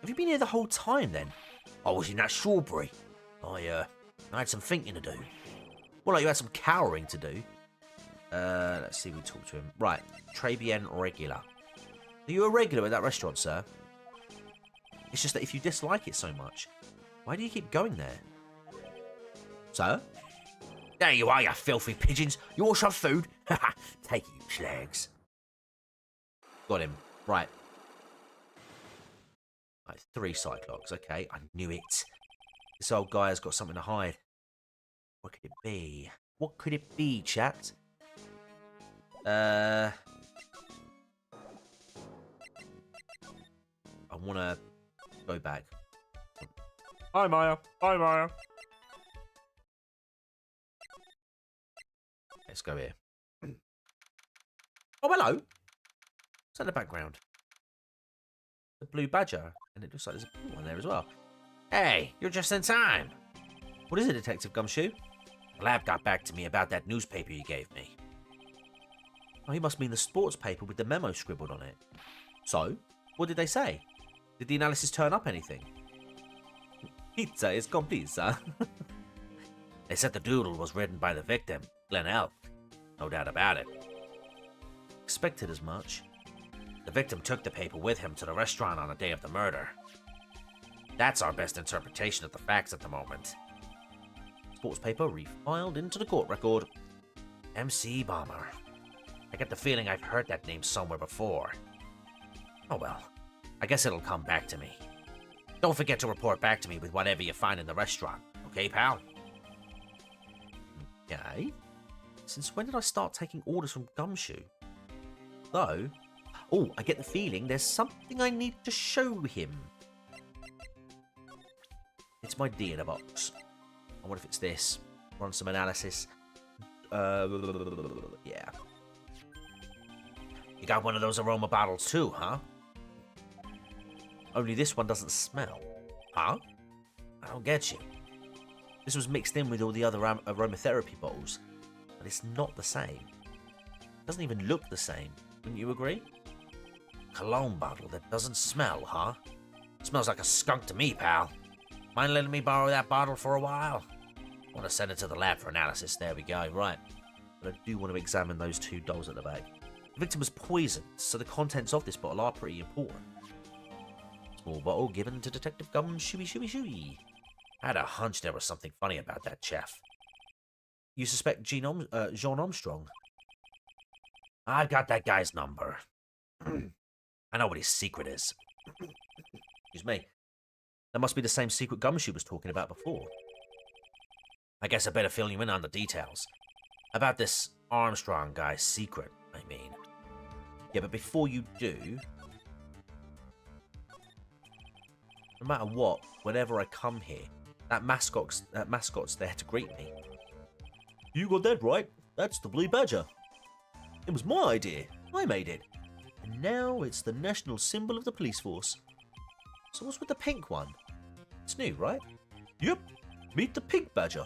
Have you been here the whole time then? I was in that strawberry. I had some thinking to do. Well, you had some cowering to do. Let's see if we talk to him. Right, Tribulations regular. Are you a regular at that restaurant, sir? It's just that if you dislike it so much, why do you keep going there? Sir? There you are, you filthy pigeons. You want some food? Take it, you slags. Got him. Right. Right, 3 Cyclops. Okay, I knew it. This old guy has got something to hide. What could it be? What could it be, chat? I want to go back. Hi, Maya. Hi, Maya. Let's go here. Oh, hello. What's in the background? The blue badger. And it looks like there's a blue one there as well. Hey, you're just in time. What is it, Detective Gumshoe? The lab got back to me about that newspaper you gave me. Oh, he must mean the sports paper with the memo scribbled on it. So, what did they say? Did the analysis turn up anything? Pizza is complete, sir. They said the doodle was written by the victim, Glenn Elk. No doubt about it. Expected as much. The victim took the paper with him to the restaurant on the day of the murder. That's our best interpretation of the facts at the moment. Sports paper refiled into the court record. MC Bomber. I get the feeling I've heard that name somewhere before. Oh well, I guess it'll come back to me. Don't forget to report back to me with whatever you find in the restaurant, okay, pal? Okay. Since when did I start taking orders from Gumshoe? Though, oh, I get the feeling there's something I need to show him. It's my D in a box. I wonder if it's this. Run some analysis. Yeah. You got one of those aroma bottles too, huh? Only this one doesn't smell. Huh? I don't get you. This was mixed in with all the other aromatherapy bottles, but it's not the same. It doesn't even look the same. Wouldn't you agree? Cologne bottle that doesn't smell, huh? Smells like a skunk to me, pal. Mind letting me borrow that bottle for a while? I want to send it to the lab for analysis. There we go, right. But I do want to examine those 2 dolls at the back. The victim was poisoned, so the contents of this bottle are pretty important. Small bottle given to Detective Gumshoe. I had a hunch there was something funny about that chef. You suspect Jean Armstrong? I've got that guy's number. I know what his secret is. Excuse me. That must be the same secret Gumshoe was talking about before. I guess I better fill you in on the details. About this Armstrong guy's secret, I mean. Yeah, but before you do, no matter what, whenever I come here, that mascot's there to greet me. You got that right. That's the blue badger. It was my idea. I made it. And now it's the national symbol of the police force. So what's with the pink one? It's new, right? Yep. Meet the pink badger.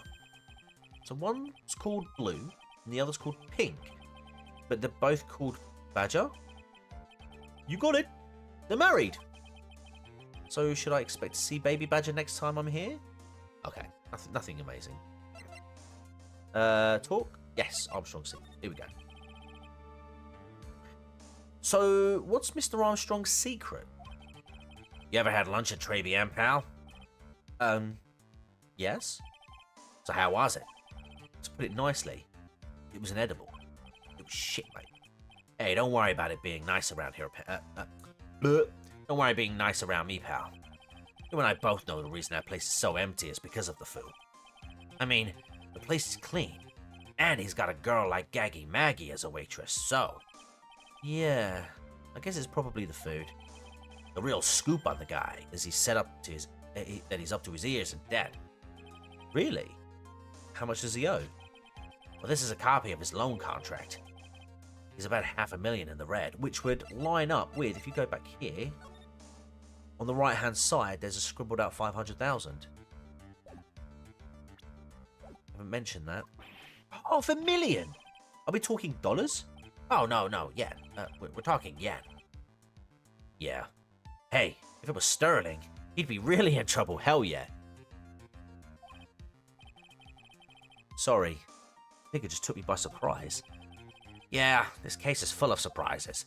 So one's called blue and the other's called pink. But they're both called badger? You got it. They're married. So should I expect to see baby badger next time I'm here? Okay, nothing amazing. Talk? Yes, Armstrong secret. Here we go. So, what's Mr. Armstrong's secret? You ever had lunch at Tribulations, pal? Yes. So how was it? To put it nicely, it was an edible. It was shit, mate. Hey, don't worry about it being nice around here, don't worry being nice around me, pal. You and I both know the reason that place is so empty is because of the food. I mean, the place is clean, and he's got a girl like Gaggy Maggie as a waitress, so... Yeah, I guess it's probably the food. The real scoop on the guy is he's up to his ears in debt. Really? How much does he owe? Well, this is a copy of his loan contract. He's about $500,000 in the red. Which would line up with, if you go back here, on the right-hand side, there's a scribbled out 500,000. Haven't mentioned that. $500,000! Are we talking dollars? Oh, no, yen. We're talking yen. Yeah. Hey, if it was sterling, he'd be really in trouble, hell yeah. Sorry. I think it just took me by surprise. Yeah, this case is full of surprises.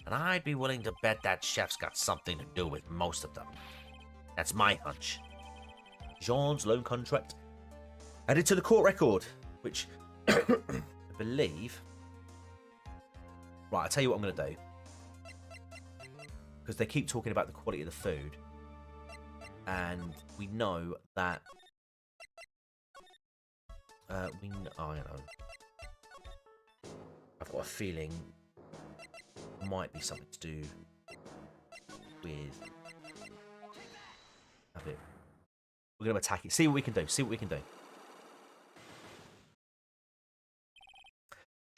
And I'd be willing to bet that chef's got something to do with most of them. That's my hunch. Jean's loan contract added to the court record, which I believe... Right, I'll tell you what I'm going to do. Because they keep talking about the quality of the food. and we know that oh, I know. I've got a feeling it might be something to do with a bit. We're going to attack it. See what we can do. See what we can do.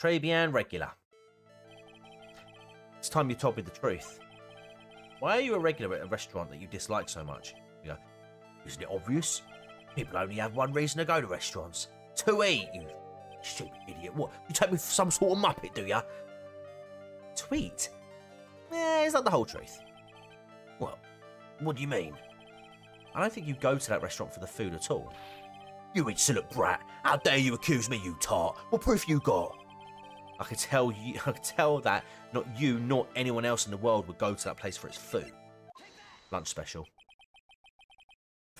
Trebian regular. It's time you told me the truth. Why are you a regular at a restaurant that you dislike so much? You go, isn't it obvious? People only have one reason to go to restaurants. To eat, you stupid idiot. What? You take me for some sort of muppet, do ya? To eat? Yeah, is that the whole truth? Well, what do you mean? I don't think you go to that restaurant for the food at all. You insolent brat! How dare you accuse me, you tart? What proof you got? I could tell that not you, nor anyone else in the world would go to that place for its food. Lunch special.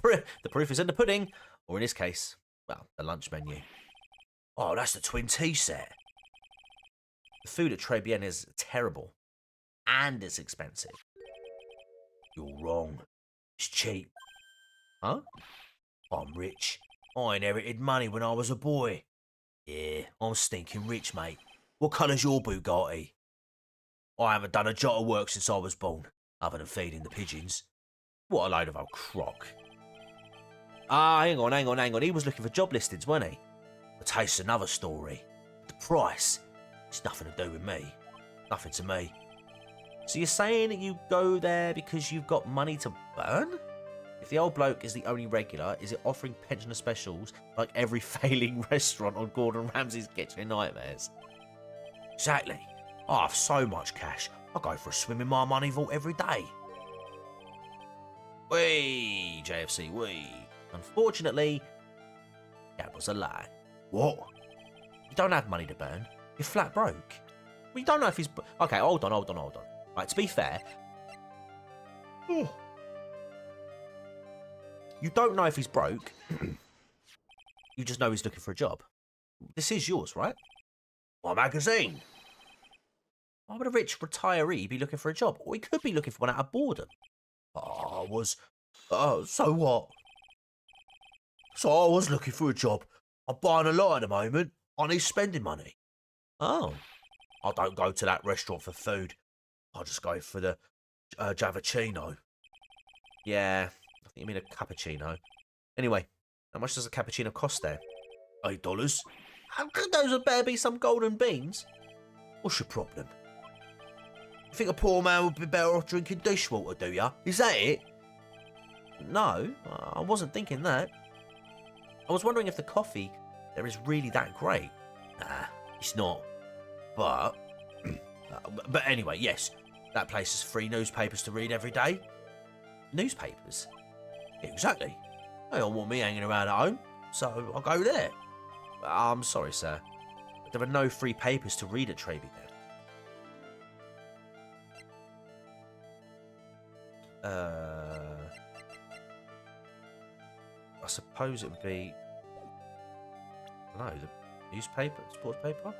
The proof is in the pudding, or in this case, well, the lunch menu. Oh, that's the twin tea set. The food at Tribulations is terrible, and it's expensive. You're wrong. It's cheap. Huh? I'm rich. I inherited money when I was a boy. Yeah, I'm stinking rich, mate. What colour's your Bugatti? I haven't done a jot of work since I was born, other than feeding the pigeons. What a load of old crock. Ah, hang on. He was looking for job listings, wasn't he? The taste's another story. The price, it's nothing to do with me. Nothing to me. So you're saying that you go there because you've got money to burn? If the old bloke is the only regular, is it offering pensioner specials like every failing restaurant on Gordon Ramsay's Kitchen Nightmares? Exactly. I have so much cash, I go for a swim in my money vault every day. Whee, JFC, whee. Unfortunately, that was a lie. What? You don't have money to burn. You're flat broke. Well, you don't know if he's... Okay, hold on. Right, to be fair... You don't know if he's broke. You just know he's looking for a job. This is yours, right? My magazine. Why would a rich retiree be looking for a job? Or he could be looking for one out of boredom. So what? So I was looking for a job. I'm buying a lot at the moment. I need spending money. Oh. I don't go to that restaurant for food. I just go for the Javicino. Yeah, I think you mean a cappuccino. Anyway, how much does a cappuccino cost there? $8. How could those better be some golden beans? What's your problem? You think a poor man would be better off drinking dishwater, do ya? Is that it? No, I wasn't thinking that. I was wondering if the coffee there is really that great. Nah, it's not. But anyway, yes, that place has free newspapers to read every day. Newspapers? Yeah, exactly. They don't want me hanging around at home, so I'll go there. I'm sorry, sir. But there are no free papers to read at Tribulations. I suppose it would be... No, the newspaper, sports paper?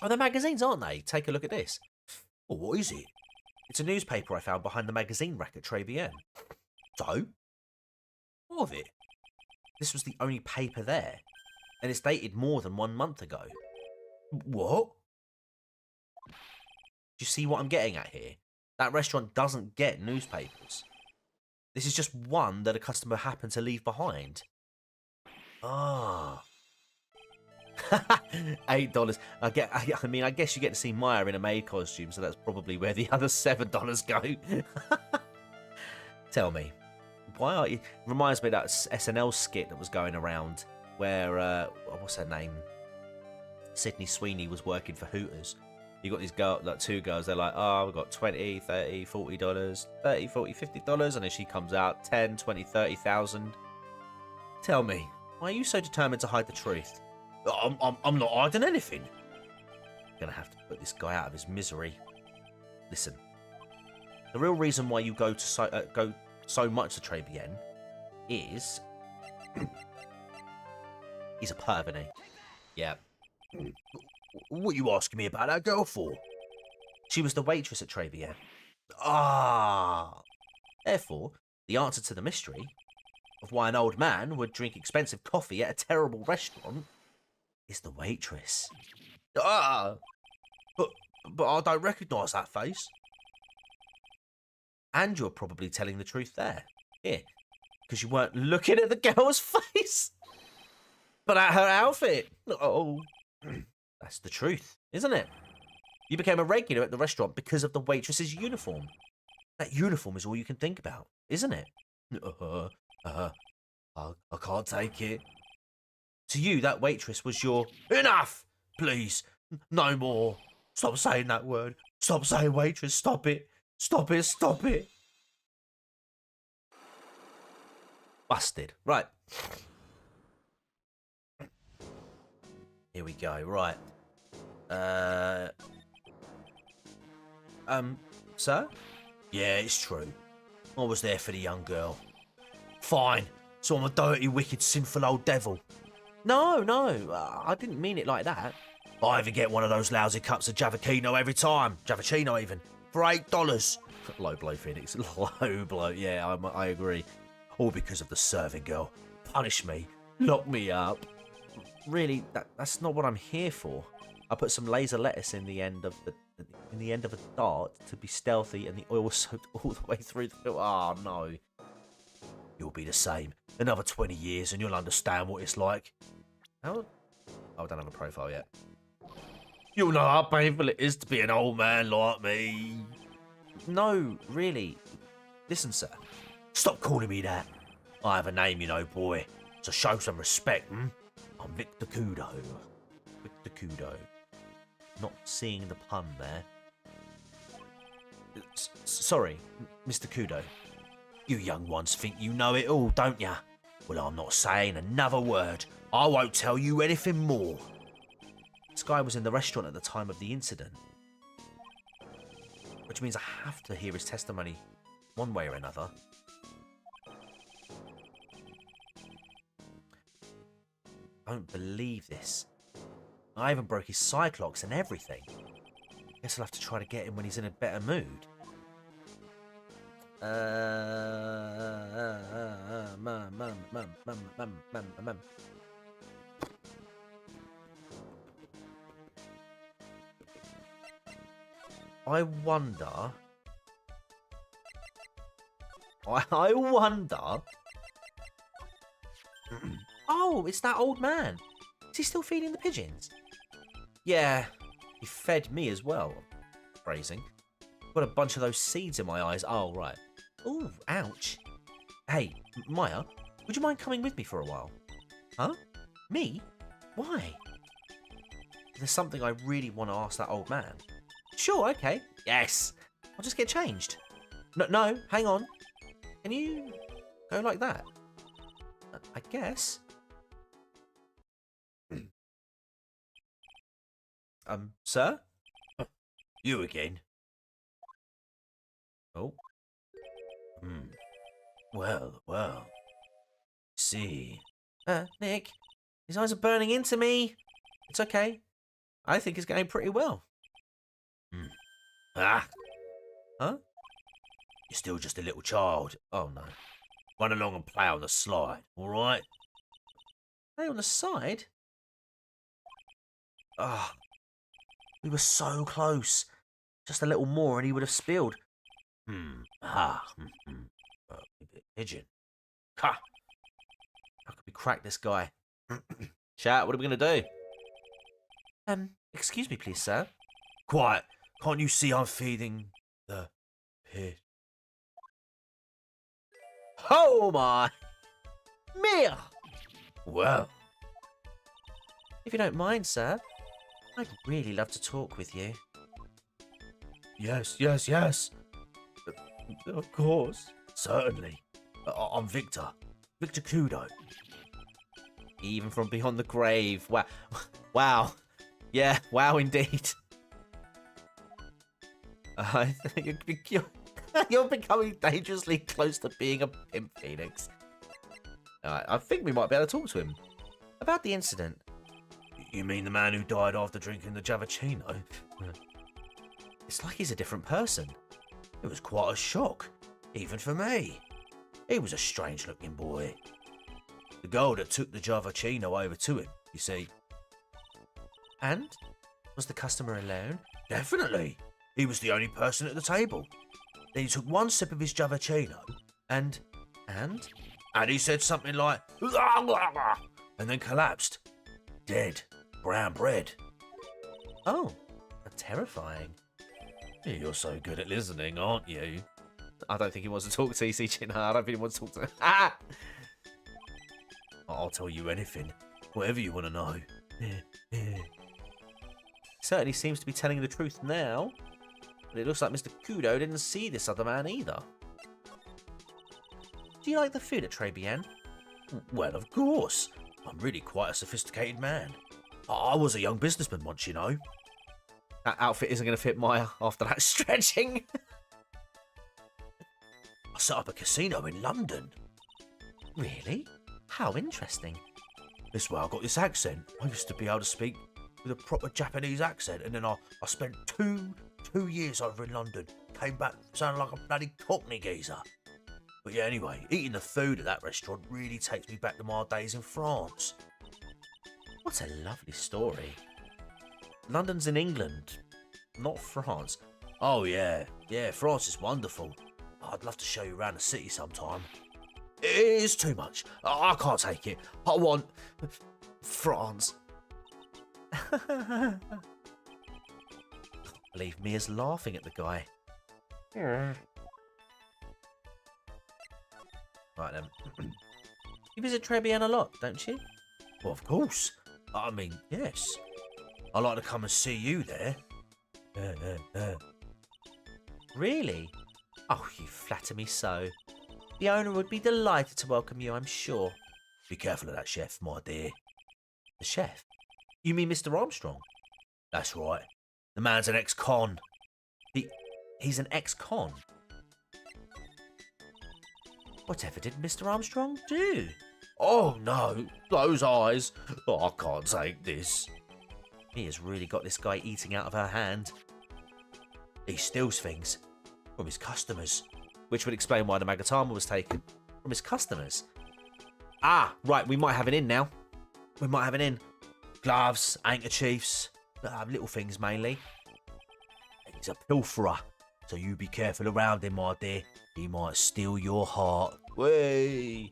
Oh, they're magazines, aren't they? Take a look at this. Oh, what is it? It's a newspaper I found behind the magazine rack at Tribulations. So? What of it? This was the only paper there, and it's dated more than 1 month ago. What? Do you see what I'm getting at here? That restaurant doesn't get newspapers. This is just one that a customer happened to leave behind. Ah. $8. I mean, I guess you get to see Maya in a maid costume, so that's probably where the other $7 go. Tell me, why are you... Reminds me of that SNL skit that was going around where, what's her name? Sydney Sweeney was working for Hooters. You got these two girls, they're like, oh, we've got $20, $30, $40, $30, $40, $50, and then she comes out, 10, 20, 30,000. Tell me, why are you so determined to hide the truth? I'm not hiding anything. I'm gonna have to put this guy out of his misery. Listen, the real reason why you go so much to Tribulations is he's a perv, isn't he? Yeah. What are you asking me about that girl for? She was the waitress at Tribulations. Ah. Therefore, The answer to the mystery of why an old man would drink expensive coffee at a terrible restaurant is the waitress. Ah, but I don't recognise that face. And you're probably telling the truth there. Here, because you weren't looking at the girl's face, but at her outfit. Oh, that's the truth, isn't it? You became a regular at the restaurant because of the waitress's uniform. That uniform is all you can think about, isn't it? I can't take it. To you, that waitress was your... Enough! Please, no more. Stop saying that word. Stop saying waitress. Stop it. Stop it. Stop it. Busted. Right. Here we go. Right. Sir? Yeah, it's true. I was there for the young girl. Fine. So I'm a dirty, wicked, sinful old devil. No, I didn't mean it like that. I even get one of those lousy cups of Javachino every time. Javachino even. For $8. Low blow, Phoenix. Low blow. Yeah, I agree. All because of the serving girl. Punish me. Lock me up. Really, that's not what I'm here for. I put some laser lettuce in the end of a dart to be stealthy, and the oil was soaked all the way through the film. Oh no. You'll be the same. Another 20 years and you'll understand what it's like. Oh, I don't have a profile yet. You'll know how painful it is to be an old man like me. No, really. Listen, sir. Stop calling me that. I have a name, you know, boy. So show some respect, hmm? I'm Victor Kudo. Victor Kudo. Not seeing the pun there. Sorry, Mr. Kudo. You young ones think you know it all, don't ya? Well, I'm not saying another word. I won't tell you anything more. This guy was in the restaurant at the time of the incident. Which means I have to hear his testimony one way or another. I don't believe this. I even broke his cyclops and everything. Guess I'll have to try to get him when he's in a better mood. I wonder. Oh, it's that old man. Is he still feeding the pigeons? Yeah, he fed me as well. Phrasing. Got a bunch of those seeds in my eyes. Oh, right. Ooh, ouch. Hey, Maya, would you mind coming with me for a while? Huh? Me? Why? There's something I really want to ask that old man. Sure, okay. Yes. I'll just get changed. No, hang on. Can you go like that? I guess. Sir? You again? Oh. Well. See. Nick, his eyes are burning into me. It's okay. I think it's going pretty well. Ah. Huh? You're still just a little child. Oh, no. Run along and play on the slide, all right? Play on the side? Ah. We were so close. Just a little more and he would have spilled. Pigeon. Ha! How could we crack this guy? Chat, what are we going to do? Excuse me, please, sir. Quiet. Can't you see I'm feeding the pig? Oh, my. Mia! Well. If you don't mind, sir, I'd really love to talk with you. Yes. Of course. Certainly. I'm Victor. Victor Kudo. Even from beyond the grave. Wow. Wow. Yeah, wow indeed. You're becoming dangerously close to being a pimp, Phoenix. I think we might be able to talk to him. About the incident. You mean the man who died after drinking the Javachino? It's like he's a different person. It was quite a shock, even for me. He was a strange-looking boy. The girl that took the Giovacchino over to him, you see. And? Was the customer alone? Definitely. He was the only person at the table. Then he took one sip of his Giovacchino, And? and he said something like, and then collapsed. Dead. Brown bread. Oh, terrifying. You're so good at listening, aren't you? I don't think he wants to talk to TC. No, I don't think he wants to talk to Ah! I'll tell you anything. Whatever you want to know. Certainly seems to be telling the truth now. But it looks like Mr. Kudo didn't see this other man either. Do you like the food at Tribulations? Well, of course. I'm really quite a sophisticated man. I was a young businessman once, you know. That outfit isn't going to fit Maya after that stretching. I set up a casino in London. Really? How interesting. This way I got this accent. I used to be able to speak with a proper Japanese accent, and then I spent two years over in London. Came back sounding like a bloody Cockney geezer. But yeah, anyway, eating the food at that restaurant really takes me back to my days in France. What a lovely story. London's in England, not France. Oh yeah, France is wonderful. I'd love to show you around the city sometime. It is too much. I can't take it. I want France. Believe Mia's laughing at the guy. Right then. You visit Trebian a lot, don't you? Well, of course. I mean, yes. I like to come and see you there. Really? Oh, you flatter me so. The owner would be delighted to welcome you, I'm sure. Be careful of that chef, my dear. The chef? You mean Mr. Armstrong? That's right. The man's an ex-con. He's an ex-con? Whatever did Mr. Armstrong do? Oh no, those eyes. Oh, I can't take this. Mia's really got this guy eating out of her hand. He steals things from his customers. Which would explain why the Magatama was taken from his customers. Ah, right, we might have it in now. We might have it in. Gloves, handkerchiefs, little things mainly. He's a pilferer, so you be careful around him, my dear. He might steal your heart. Way.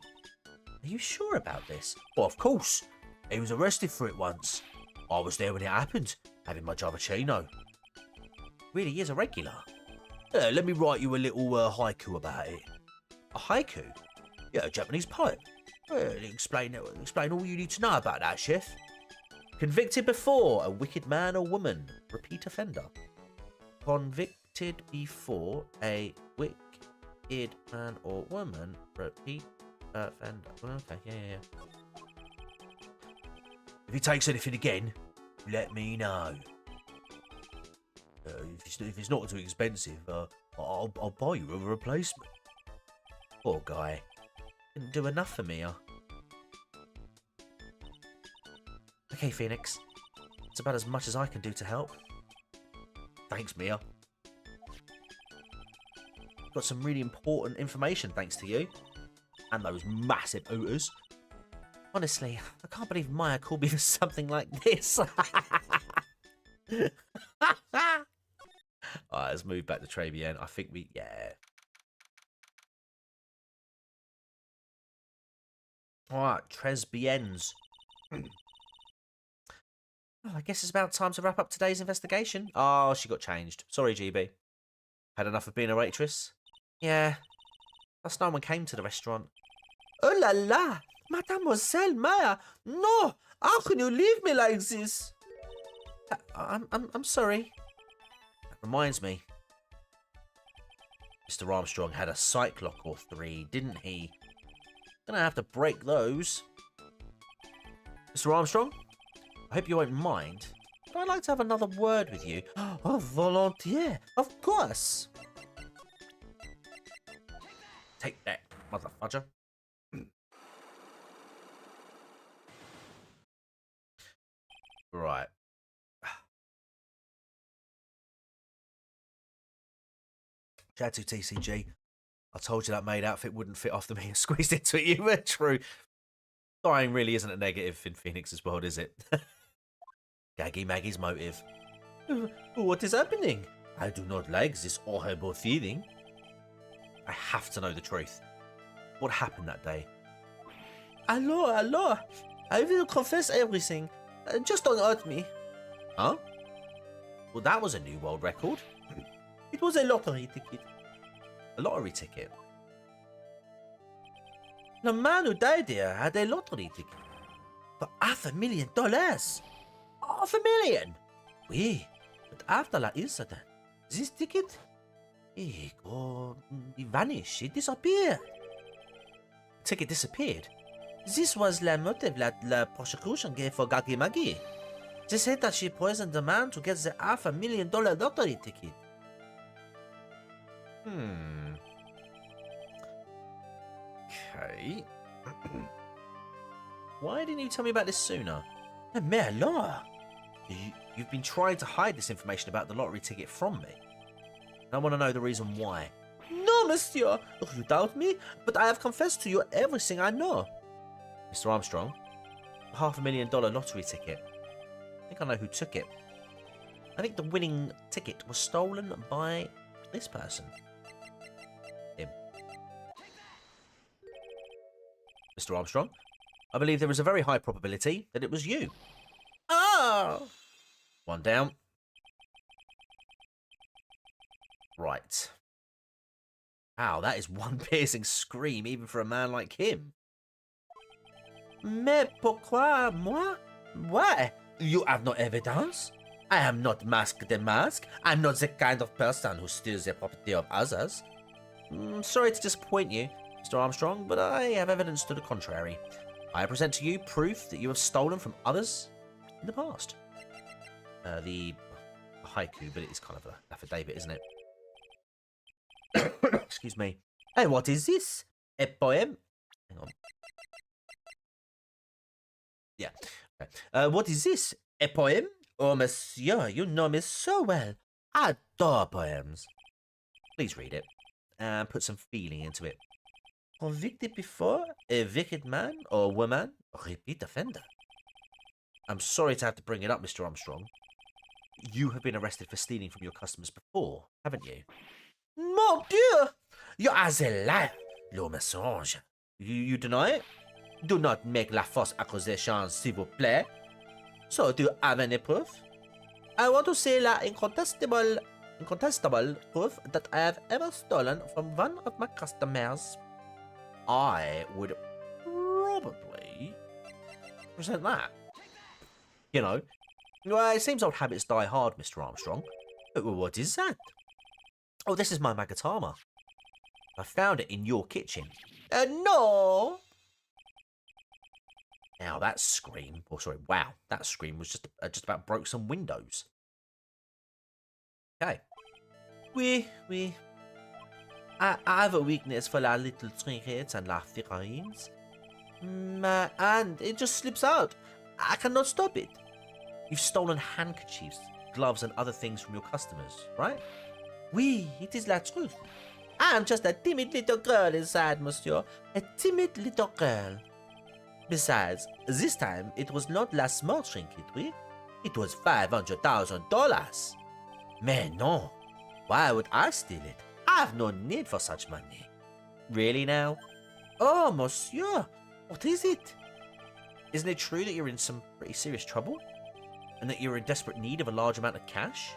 Are you sure about this? Well, of course. He was arrested for it once. I was there when it happened, having my Giovacchino. Really is a regular. Let me write you a little haiku about it. A haiku? Yeah, a Japanese poem. Explain all you need to know about that, chef. Convicted before, a wicked man or woman. Repeat offender. Convicted before, a wicked man or woman. Repeat offender. Okay, yeah. If he takes anything again, let me know. If it's not too expensive, I'll buy you a replacement. Poor guy. Didn't do enough for Mia. Okay, Phoenix. It's about as much as I can do to help. Thanks, Mia. Got some really important information thanks to you. And those massive ooters. Honestly, I can't believe Maya called me for something like this. Alright, let's move back to Trebian. I think yeah. Alright, Trebians. Well, I guess it's about time to wrap up today's investigation. Oh, she got changed. Sorry, GB. Had enough of being a waitress? Yeah. Plus no one came to the restaurant. Oh la la! Mademoiselle Maya! No! How can you leave me like this? I'm sorry. That reminds me. Mr. Armstrong had a psych lock or 3, didn't he? Gonna have to break those. Mr. Armstrong? I hope you won't mind, but I'd like to have another word with you. Oh, volontiers, of course. Take that, motherfudger. Right. Chat to TCG. I told you that maid outfit wouldn't fit after me and squeezed into it. You were true. Dying really isn't a negative in Phoenix's world, is it? Gaggy Maggie's motive. What is happening? I do not like this horrible feeling. I have to know the truth. What happened that day? Hello. I will confess everything. Just don't hurt me. Huh? Well, that was a new world record. It was a lottery ticket. A lottery ticket. The man who died here had a lottery ticket. For $500,000. $500,000? Oui, but after the incident, this ticket, it vanished, it disappeared. Ticket disappeared. This was the motive that the prosecution gave for Gagi Magi. They said that she poisoned the man to get the $500,000 lottery ticket. Okay. Why didn't you tell me about this sooner? Mais alors, You've been trying to hide this information about the lottery ticket from me. I want to know the reason why. no, monsieur, you doubt me, but I have confessed to you everything I know. Mr. Armstrong, $500,000 lottery ticket. I think I know who took it. I think the winning ticket was stolen by this person. Him. Mr. Armstrong, I believe there is a very high probability that it was you. Oh! One down. Right. Wow, that is one piercing scream even for a man like him. Mais pourquoi moi? Why? You have no evidence? I am not Mask the Mask. I'm not the kind of person who steals the property of others. Sorry to disappoint you, Mr. Armstrong, but I have evidence to the contrary. I present to you proof that you have stolen from others in the past. The haiku, but it is kind of an affidavit, isn't it? Excuse me. Hey, what is this? A poem? Hang on. Yeah. Okay. What is this? A poem? Oh, monsieur, you know me so well. I adore poems. Please read it and put some feeling into it. Convicted before, a wicked man or woman, repeat offender. I'm sorry to have to bring it up, Mr. Armstrong. You have been arrested for stealing from your customers before, haven't you? Mon Dieu! You are a liar, le mensonge. You deny it? Do not make la fausse accusation, s'il vous plaît. So, do you have any proof? I want to say la incontestable proof that I have ever stolen from one of my customers. I would probably present that. You know, well, it seems old habits die hard, Mr. Armstrong. What is that? Oh, this is my Magatama. I found it in your kitchen. No! Now that scream, wow, that scream was just about broke some windows. Okay. Oui. I have a weakness for la little trinkets and la figurines. And it just slips out. I cannot stop it. You've stolen handkerchiefs, gloves, and other things from your customers, right? Oui, it is la truth. I am just a timid little girl inside, monsieur. A timid little girl. Besides, this time it was not la small trinket, oui? It was $500,000. Mais non. Why would I steal it? I have no need for such money. Really now? Oh, monsieur. What is it? Isn't it true that you're in some pretty serious trouble? And that you're in desperate need of a large amount of cash?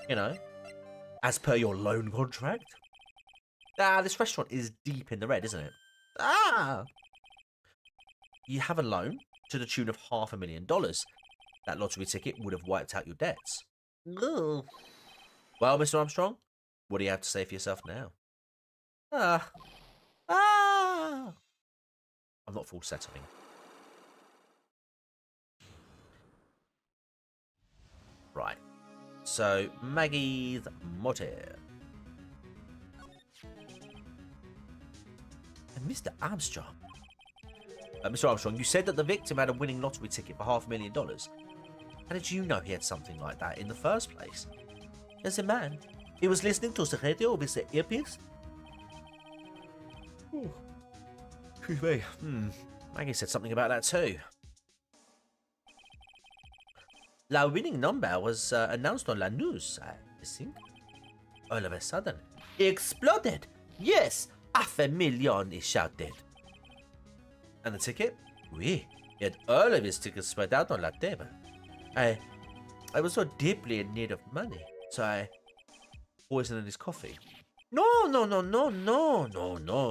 You know, as per your loan contract? This restaurant is deep in the red, isn't it? You have a loan to the tune of $500,000. That lottery ticket would have wiped out your debts. Ooh. Well, Mr. Armstrong, what do you have to say for yourself now? I'm not full settling. Right. So, Maggie's motive. Mr. Armstrong. Mr. Armstrong, you said that the victim had a winning lottery ticket for $500,000. How did you know he had something like that in the first place? As a man, he was listening to the radio with the earpiece. Excuse me. Maggie said something about that too. La winning number was announced on la news, I think. All of a sudden, it exploded. Yes, 500,000 is shouted. And the ticket? Oui, he had all of his tickets spread out on la table. I was so deeply in need of money, so I Poisoning his coffee. No,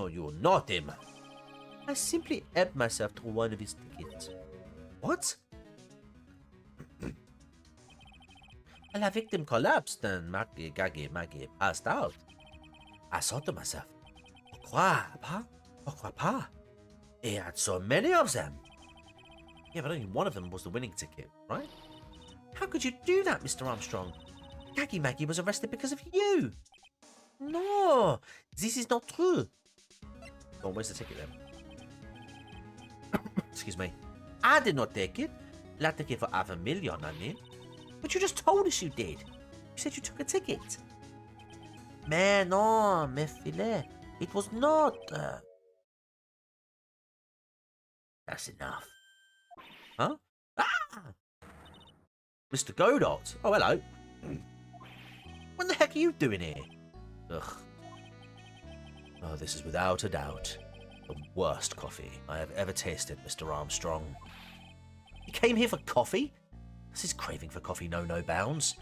you not him. I simply helped myself to one of his tickets. What? La victim collapsed and Maggie passed out. I thought to myself, pourquoi pas? He had so many of them. Yeah, but only one of them was the winning ticket, right? How could you do that, Mr. Armstrong? Maggie was arrested because of you. No, this is not true. Go on, where's the ticket then? Excuse me. I did not take it. La ticket for 500,000, I mean. But you just told us you did. You said you took a ticket. Mais non, mes filets. It was not. That's enough. Huh? Ah! Mr. Godot. Oh, hello. What the heck are you doing here? Ugh. Oh, this is without a doubt the worst coffee I have ever tasted, Mr. Armstrong. You came here for coffee? Does his craving for coffee know no bounds?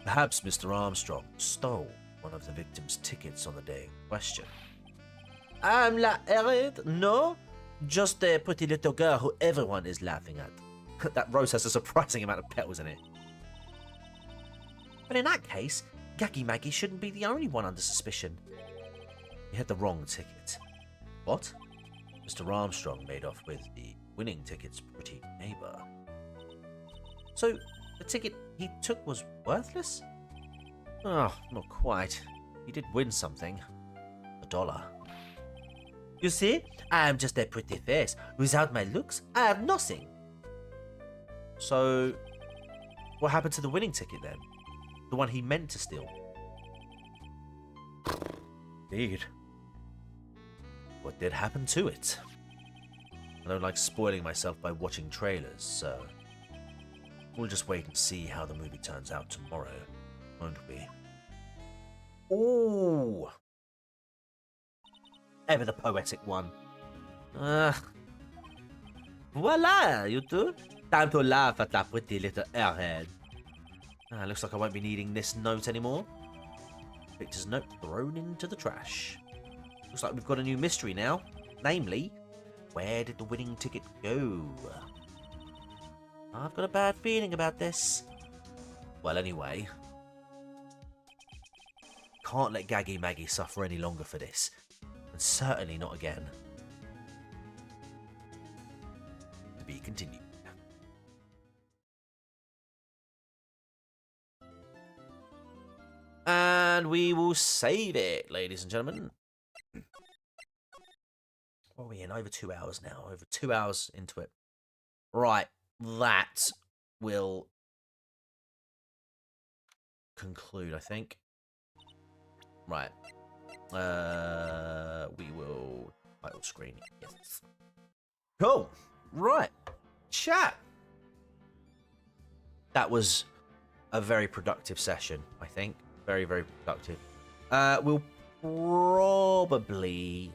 Perhaps Mr. Armstrong stole one of the victim's tickets on the day in question. I'm la Erid? No, just a pretty little girl who everyone is laughing at. That rose has a surprising amount of petals in it. But in that case, Maggie shouldn't be the only one under suspicion. He had the wrong ticket. What? Mr. Armstrong made off with the winning ticket's pretty neighbour. So, the ticket he took was worthless? Oh, not quite. He did win something. $1. You see, I am just a pretty face. Without my looks, I have nothing. So, what happened to the winning ticket then? The one he meant to steal? Indeed. What did happen to it? I don't like spoiling myself by watching trailers, so we'll just wait and see how the movie turns out tomorrow, won't we? Ooh! Ever the poetic one. Voila, you two. Time to laugh at that pretty little airhead. Looks like I won't be needing this note anymore. Victor's note thrown into the trash. Looks like we've got a new mystery now. Namely, where did the winning ticket go? I've got a bad feeling about this. Well, anyway, can't let Maggie suffer any longer for this. And certainly not again. To be continued. And we will save it, ladies and gentlemen. What are we in? Over 2 hours now. Over 2 hours into it. Right. That will conclude, I think. Right. We will title screen. Yes. Cool. Right. Chat. That was a very productive session, I think. Very, very productive. We'll probably...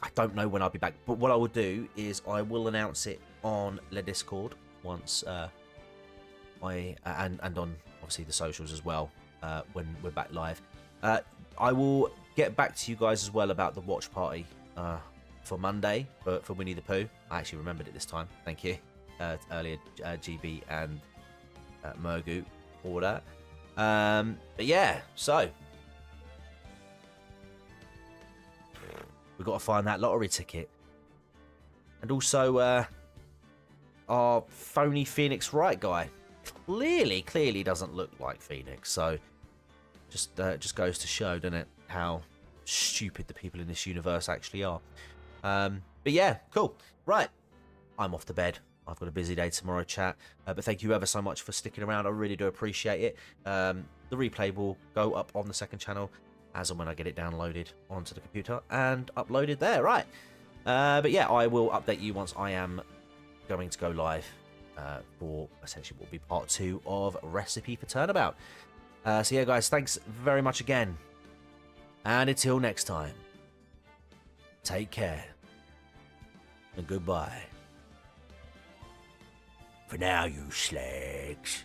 I don't know when I'll be back, but what I will do is I will announce it on the Discord once and on obviously the socials as well when we're back live. I will get back to you guys as well about the watch party for Monday for Winnie the Pooh. I actually remembered it this time. Thank you. Earlier, GB and Mergu for that. But yeah, so we've got to find that lottery ticket. And also, our phony Phoenix Wright guy clearly doesn't look like Phoenix. So just goes to show, doesn't it, how stupid the people in this universe actually are. But yeah, cool. Right, I'm off to bed. I've got a busy day tomorrow, chat. But thank you ever so much for sticking around. I really do appreciate it. The replay will go up on the second channel as and when I get it downloaded onto the computer and uploaded there. Right. But yeah, I will update you once I am going to go live for essentially what will be part 2 of Recipe for Turnabout. So yeah, guys, thanks very much again. And until next time, take care. And goodbye. For now, you slags.